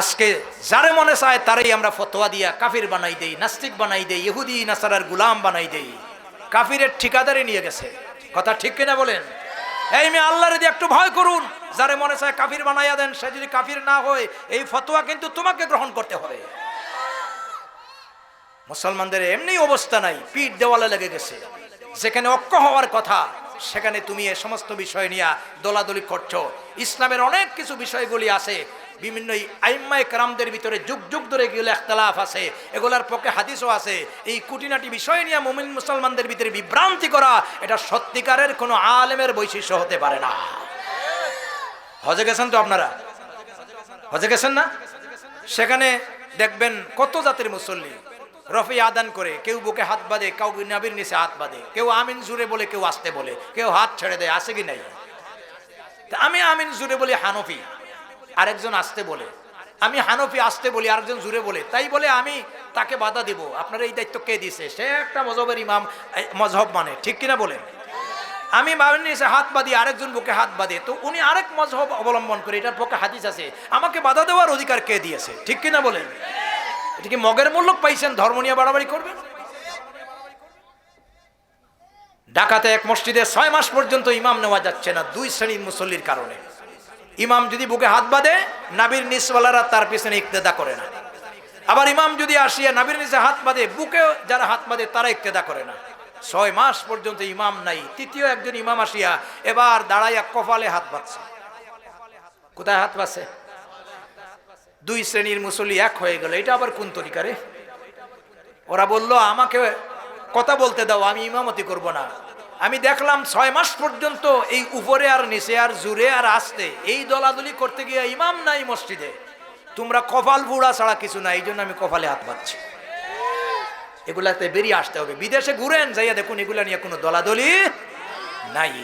আজকে যারে মনে চায় তারাই আমরা ফতোয়া দিয়া কাফির বানাই দেই, নাস্তিক বানাই দেই, ইহুদি নাসারার গুলাম বানাই দেই। কাফিরের ঠিকাদারি নিয়ে গেছে, কথা ঠিক কিনা বলেন? এই মেয়ে আল্লাহরে দিয়ে একটু ভয় করুন, যারে মনে চায় কাফির বানাইয়া দেন, সে যদি কাফির না হয় এই ফতোয়া কিন্তু তোমাকে গ্রহণ করতে হবে। মুসলমানদের এমনি অবস্থা নাই, পিঠ দেওয়ালে লেগে গেছে। যেখানে ঐক্য হওয়ার কথা সেখানে তুমি এ সমস্ত বিষয় নিয়ে দলাদলি করছো। ইসলামের অনেক কিছু বিষয়গুলি আছে, বিভিন্ন আইম্মায়ে কেরামদের ভিতরে যুগ যুগ ধরে এগুলো ইখতিলাফ আছে, এগুলার পক্ষে হাদিসও আছে। এই কুটিনাটি বিষয় নিয়ে মুমিন মুসলমানদের ভিতরে বিভ্রান্তি করা, এটা সত্যিকারের কোনো আলেমের বৈশিষ্ট্য হতে পারে না। হজে গেছেন তো আপনারা? হজে গেছেন না? সেখানে দেখবেন কত জাতির মুসল্লি রফি আদান করে, কেউ বুকে হাত বাঁধে, কেউ নাবির নিচে হাত বাঁধে, কেউ আমিন জুড়ে বলে, কেউ আসতে বলে, কেউ হাত ছেড়ে দেয়। আছে কি নাই? আমি আমিন জুড়ে বলি হানফি, আরেকজন আসতে বলে। আমি হানফি আসতে বলি, আরেকজন জুড়ে বলে। তাই বলে আমি তাকে বাধা দিব? আপনার এই দায়িত্ব কে দিছে? সে একটা মজহবের ইমাম, মজহব মানে, ঠিক কিনা বলেন? আমি বাবার নিচে হাত বাঁধি, আরেকজন বুকে হাত বাঁধে, তো উনি আরেক মজহব অবলম্বন করে, এটার পক্ষে হাদিস আছে। আমাকে বাধা দেওয়ার অধিকার কে দিয়েছে? ঠিক কিনা বলেন? এটা কি মগের মূল্য পাইছেন ধর্ম নিয়ে বাড়াবাড়ি করবেন? ঢাকাতে এক মসজিদে 6 মাস পর্যন্ত ইমাম নেওয়া যাচ্ছে না, 2 শ্রেণীর মুসল্লির কারণে। ইমাম যদি বুকে হাত বাঁধে, নাবির নিচওয়ালারা তার পিছনে ইক্তেদা করে না। আবার ইমাম যদি আসিয়া নাবির নিচে হাত বাঁধে, বুকে যারা হাত বাঁধে তারা ইক্তেদা করে না। 6 মাস পর্যন্ত ইমাম নাই। তৃতীয় একজন ইমাম আসিয়া এবার দাঁড়াইয়া কপালে হাত বাঁধছে। কোথায় হাত বাঁধছে? 2 শ্রেণীর মুসল্লি এক হয়ে গেল। এটা আবার কোন তরিকারে? ওরা বলল আমাকে কথা বলতে দাও, আমি ইমামতি করব না। আমি দেখলাম 6 মাস পর্যন্ত এই উপরে আর নিচে আর জুড়ে আর আসতে এই দলাদলি করতে গিয়ে ইমাম নাই মসজিদে। তোমরা কপাল বুড়া ছাড়া কিছু নাই, এই জন্য আমি কপালে হাত বাঁধছি। এগুলাতে বেরিয়ে আসতে হবে। বিদেশে ঘুরেন, যাইয়া দেখুন এগুলা নিয়ে কোনো দলাদলি নাই।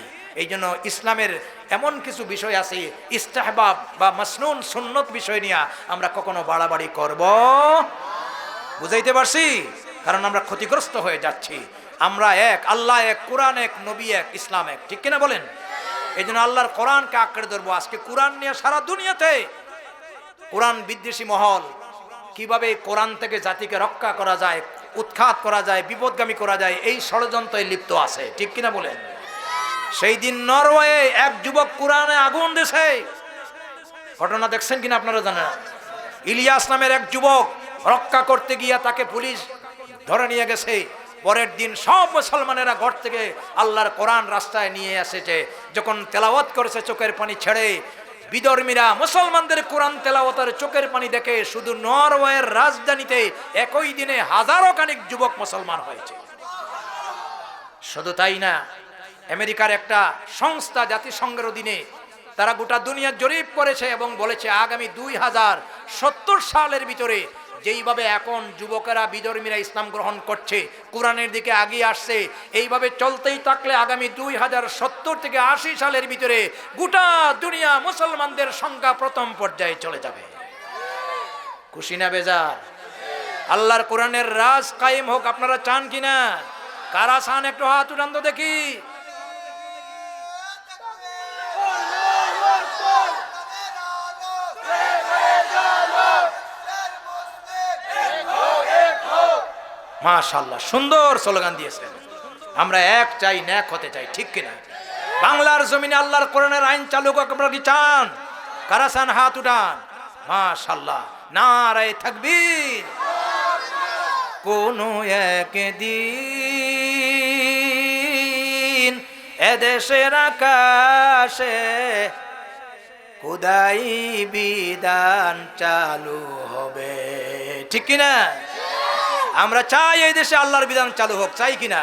এই জন্য ইসলামের এমন কিছু বিষয় আছে, ইস্তেহবাব বা মাসনুন সুন্নত বিষয় নিয়ে আমরা কখনো বাড়াবাড়ি করব। বুঝাইতে পারছি? কারণ আমরা ক্ষতিগ্রস্ত হয়ে যাচ্ছি। আমরা এক, আল্লাহ এক, কোরআন এক, নবী এক, ইসলাম এক, ঠিক কিনা বলেন? এই জন্য আল্লাহর কোরআনকে আঁকড়ে ধরবো। আজকে কোরআন নিয়ে সারা দুনিয়াতে কোরআন বিদ্বেষী মহল কিভাবে কোরআন থেকে জাতিকে রক্ষা করা যায়, উৎখাত করা যায়, বিপদগামী করা যায়, এই ষড়যন্ত্রে লিপ্ত আছে, ঠিক কিনা বলেন? সেই দিন নরওয়ে এক যুবক কোরআনে আগুন দিয়েছে, ঘটনা দেখছেন কিনা আপনারা জানেন? ইলিয়াস নামের এক যুবক রক্ষা করতে গিয়া তাকে পুলিশ ধরে নিয়ে গেছে। পরের দিন সব মুসলমানেরা ঘর থেকে আল্লাহর কোরআন রাস্তায় নিয়ে এসেছে। যখন তেলাওয়াত করেছে চোখের পানি ছেড়ে, বিধর্মীরা মুসলমানদের কোরআন তেলাওয়াতের চোখের পানি দেখে শুধু নরওয়ের রাজধানীতে একই দিনে হাজারো খানিক যুবক মুসলমান হয়েছে। শুধু তাই না, আমেরিকার একটা সংস্থা জাতিসংঘের অধীনে তারা গোটা দুনিয়া জরিপ করেছে এবং বলেছে আগামী 2070 সালের ভিতরে যেইভাবে এখন যুবকেরা বিধর্মীরা ইসলাম গ্রহণ করছে, কোরআনের দিকে এগিয়ে আসছে, এইভাবে চলতেই থাকলে আগামী 2070 থেকে 80 সালের ভিতরে গোটা দুনিয়া মুসলমানদের সংখ্যা প্রথম পর্যায়ে চলে যাবে। খুশি না বেজার? আল্লাহর কোরআনের রাজ কায়েম হোক, আপনারা চান কিনা? কারা চান? একটু হাত উঠান তো দেখি। মাশাআল্লাহ, সুন্দর স্লোগান দিয়েছেন। আমরা এক চাই, ন্যাক হতে চাই, ঠিক কিনা? বাংলার জমিনে আল্লাহর কোরআনের আইন চালু হোক, আপনারা কি চান? কারা চান? হাত উঠান। মাশাআল্লাহ, নারায়ে তাকবীর। কোনো একদিন এদেশের আকাশে খোদাই বিধান চালু হবে, ঠিক কিনা? আমরা চাই এই দেশে আল্লাহর বিধান চালু হোক, চাই কিনা?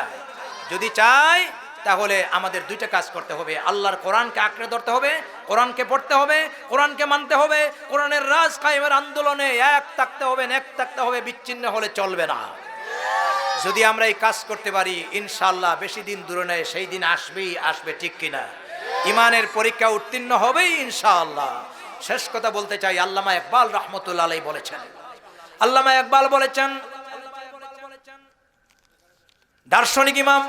যদি চাই তাহলে আমাদের দুইটা কাজ করতে হবে। আল্লাহর কোরআনকে আঁকড়ে ধরতে হবে, কোরআনকে পড়তে হবে, কোরআনকে মানতে হবে, কোরআনের রাজ কায়েমের আন্দোলনে এক থাকতে হবে, এক থাকতে হবে, বিচ্ছিন্ন হলে চলবে না। যদি আমরা এই কাজ করতে পারি ইনশাআল্লাহ বেশি দিন দূরে নেই, সেই দিন আসবেই আসবে, ঠিক কিনা? ইমানের পরীক্ষা উত্তীর্ণ হবেই ইনশাআল্লাহ। শেষ কথা বলতে চাই, আল্লামা ইকবাল রাহমাতুল্লাহ আলাইহি বলেছেন, আল্লামা ইকবাল বলেছেন, দার্শনিক ইমাম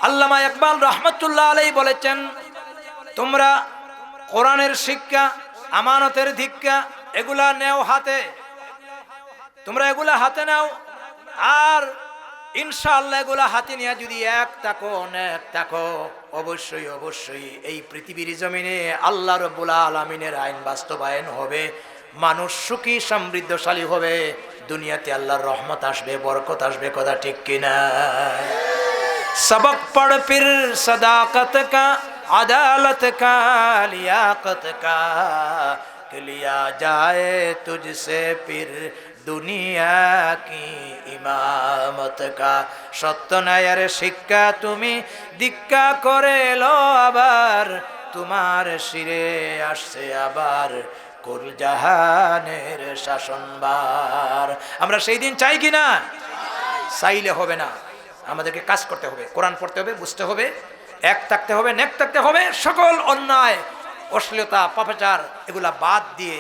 আল্লামা ইকবাল রাহমাতুল্লাহ আলাইহি বলেছেন, তোমরা কোরআনের শিক্ষা, আমানতের দীক্ষা এগুলা নেও হাতে, তোমরা এগুলা হাতে নাও, আর ইনশাআল্লাহ এগুলা হাতে নিয়ে যদি এক থাকো, অবশ্যই অবশ্যই এই পৃথিবীর জমিনে আল্লাহ রাব্বুল আলামিনের আইন বাস্তবায়ন হবে, মানুষ সুখী সমৃদ্ধশালী হবে, দুনিয়াতে আল্লাহর রহমত আসবে, বরকত আসবে, কথা ঠিক কিনা? सबक पढ़ फिर सदाकत का, अदालत का, लियाकत का, लिया जाए तुझसे फिर दुनिया की इमामत का। सत्य न्यायर शिक्षा তুমি দীক্ষা করে লো আবার, তোমার শিরে আসছে আবার কুল জাহানের শাসনবার। আমরা সেই দিন চাই কিনা? চাইলে হবে না, আমাদেরকে কাজ করতে হবে, কোরআন পড়তে হবে, বুঝতে হবে, এক থাকতে হবে, নেক থাকতে হবে, সকল অন্যায় অশ্লীলতা পাপাচার এগুলা বাদ দিয়ে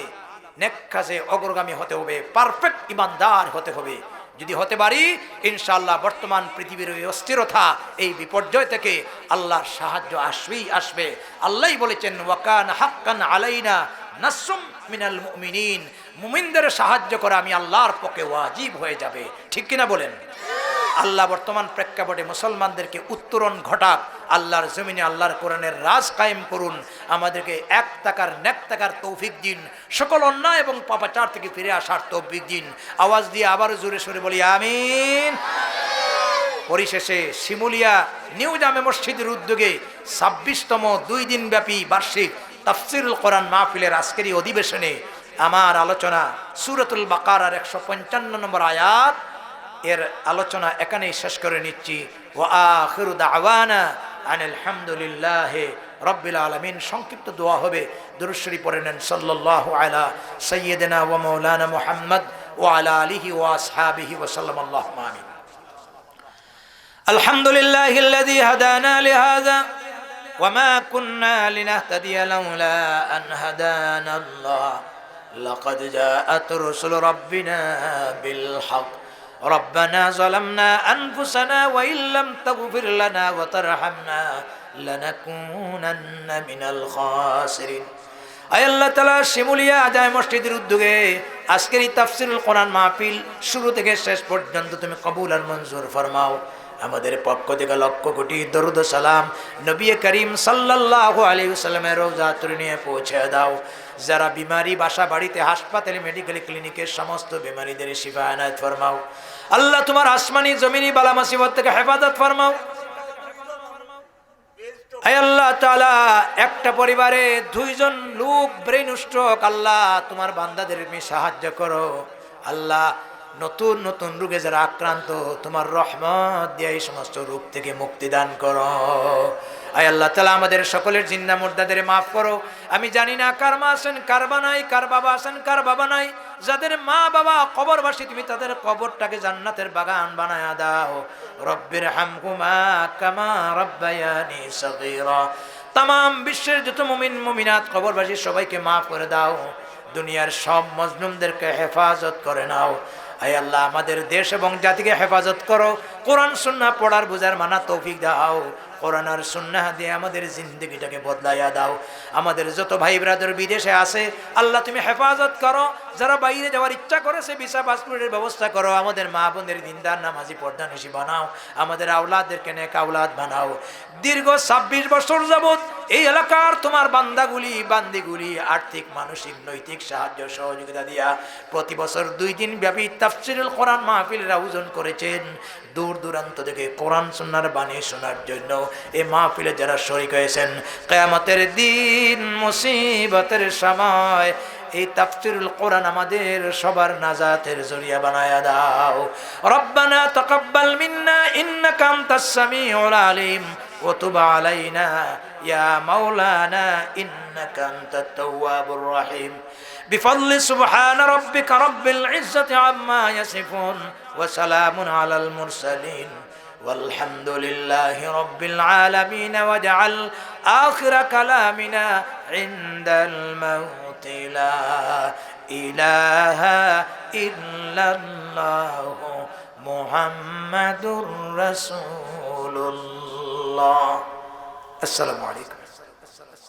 নেক কাজে অগ্রগামী হতে হবে, পারফেক্ট ইমানদার হতে হবে। যদি হতে পারি ইনশাআল্লাহ বর্তমান পৃথিবীর এই অস্থিরতা, এই বিপর্যয় থেকে আল্লাহর সাহায্য আসবেই আসবে। আল্লাহই বলেছেন, ওয়াকান হাক্কান আলাইনা নাসরুম মিনাল মুমিনিন, মুমিনদের সাহায্য করা আমি আল্লাহর পক্ষে ওয়াজিব হয়ে যাবে, ঠিক কিনা বলেন? আল্লাহ বর্তমান প্রেক্ষাপটে মুসলমানদেরকে উত্তরণ ঘটাক, আল্লাহর জমিনে আল্লাহর কোরআনের রাজ কায়েম করুন, আমাদেরকে এক টাকার নেক টাকার তৌফিক দিন, সকল অন্যায় এবং পাপাচার থেকে ফিরে আসার তৌফিক দিন। আওয়াজ দিয়ে আবার জোরে সোরে বলি আমিন। পরিশেষে শিমুলিয়া নিউ জামে মসজিদের উদ্যোগে 26তম 2 দিন ব্যাপী বার্ষিক তাফসীরুল কোরআন মাহফিলের আজকের এই অধিবেশনে আমার আলোচনা সূরাতুল বাকারার 155 নম্বর আয়াত এর আলোচনা এখানেই শেষ করে নিচ্ছি। ওয়া আখিরু দাওয়ানা আনিল হামদুলিল্লাহি রাব্বিল আলামিন। সংক্ষিপ্ত দোয়া হবে, দুরূদ শরীফ পড়ে নেন, সাল্লাল্লাহু আলা সাইয়্যিদিনা ওয়া মাওলানা মুহাম্মদ ওয়া আলা আলিহি ওয়া আসহাবিহি ওয়া সাল্লাম। আল্লাহুম্মা আমিন। আলহামদুলিল্লাহিল্লাযী হাদানা লিহাযা ওয়া মা কুন্না লিনাহতাদিয়া লাউলা আন হাদানাল্লাহ লাকাদ জাআত রুসুলু রাব্বিনা বিল হক ربنا ظلمنا أنفسنا وإن لم تغفر لنا وترحمنا لنكونن من الخاسرين। আয় আল্লাহ তাআলা, শিমুলিয়া আজায় মসজিদের উদ্যোগে আজকের এই তাফসীরুল কোরআন মাহফিল শুরু থেকে শেষ পর্যন্ত তুমি কবুল আর মঞ্জুর ফরমাও। আমাদের পক্ষ থেকে লক্ষ কোটি দরুদ ও সালাম নবী করিম সাল্লাল্লাহু আলাইহি ওয়াসাল্লামের রওজা তুলে নিয়ে পৌঁছে দাও। যারা বিমারি বাসা বাড়িতে, হাসপাতালে, মেডিকেল ক্লিনিকের সমস্ত বিমারীদের শিফা এনায়েত ফরমাও। আল্লাহ তোমার আসমানি জমিনি বালা মুসিবত থেকে হেফাজত ফরমাও। আয় আল্লাহ তাআলা, একটা পরিবারে 2 জন লোক ব্রেন স্ট্রোক, আল্লাহ তোমার বান্দাদের তুমি সাহায্য করো। আল্লাহ নতুন নতুন রোগে যারা আক্রান্ত, তোমার রহমত দিয়ে এই সমস্ত রোগ থেকে মুক্তি দান করো। আয় আল্লাহ তাআলা, আমাদের সকলের জিন্দা মুর্দাদের মাফ করো। আমি জানি না কার মা আছেন, কার বাবা নাই, কার বাবা আছেন, কার বাবা নাই। যাদের মা বাবা কবরবাসী, তুমি তাদের কবরটাকে জান্নাতের বাগান বানায়া দাও। রব্বির হামহুমা কামা রাব্বায়ানি সগীরা। তামাম বিশ্বের যত মুমিন মুমিনাত কবরবাসী সবাইকে মাফ করে দাও। দুনিয়ার সব মজলুমদেরকে হেফাজত করে নাও। আয় আল্লাহ, আমাদের দেশ এবং জাতিকে হেফাজত করো। কোরআন সুন্নাহ পড়ার বুঝার মানা তৌফিক দাও। কোরআন আর সুন্নাহ দিয়ে আমাদের জিন্দগিটাকে বদলাইয়া দাও। আমাদের যত ভাই ব্রাদার বিদেশে আছে, আল্লাহ তুমি হেফাজত করো। যারা বাইরে যাওয়ার ইচ্ছা করেছে, ভিসা পাসপোর্টের ব্যবস্থা করো। আমাদের মা বোনদের দিনদার নামাজি পর্দানিশী বানাও। আমাদের আওলাদদেরকে নেক আওলাদ বানাও। দীর্ঘ 26 বছর যাবত এই এলাকার তোমার বান্দাগুলি বান্দিগুলি আর্থিক মানসিক নৈতিক সাহায্য সহযোগিতা দিয়া প্রতি বছর 2 দিন ব্যাপী তাফসীরুল কোরআন মাহফিলের আয়োজন করেছেন। দূর দূরান্ত থেকে কোরআন সুন্নাহর বাণী শোনার জন্য এই মাহফিলে যারা শরীক হয়েছেন, কিয়ামতের দিন মুসিবতের সময় এই তাফসীরুল কোরআন আমাদের সবার নাজাতের জরিয়া বানায়া দাও। রব্বানা তাকাব্বাল মিন্না ইন্নাকা আনতাস সামিউল আলিম ওয়া তুব আলাইনা ইয়া মাওলানা ইন্নাকা আনতাত তাওয়াবুর রহিম। বিফadli সুবহান রাব্বিকা রাব্বিল ইজ্জাতি আম্মা ইয়াসিফুন ওয়া সালামুন আলাল মুরসালিন والحمد لله رب العالمين واجعل آخر كلامنا عند الموت لا إله إلا الله محمد رسول الله. السلام عليكم.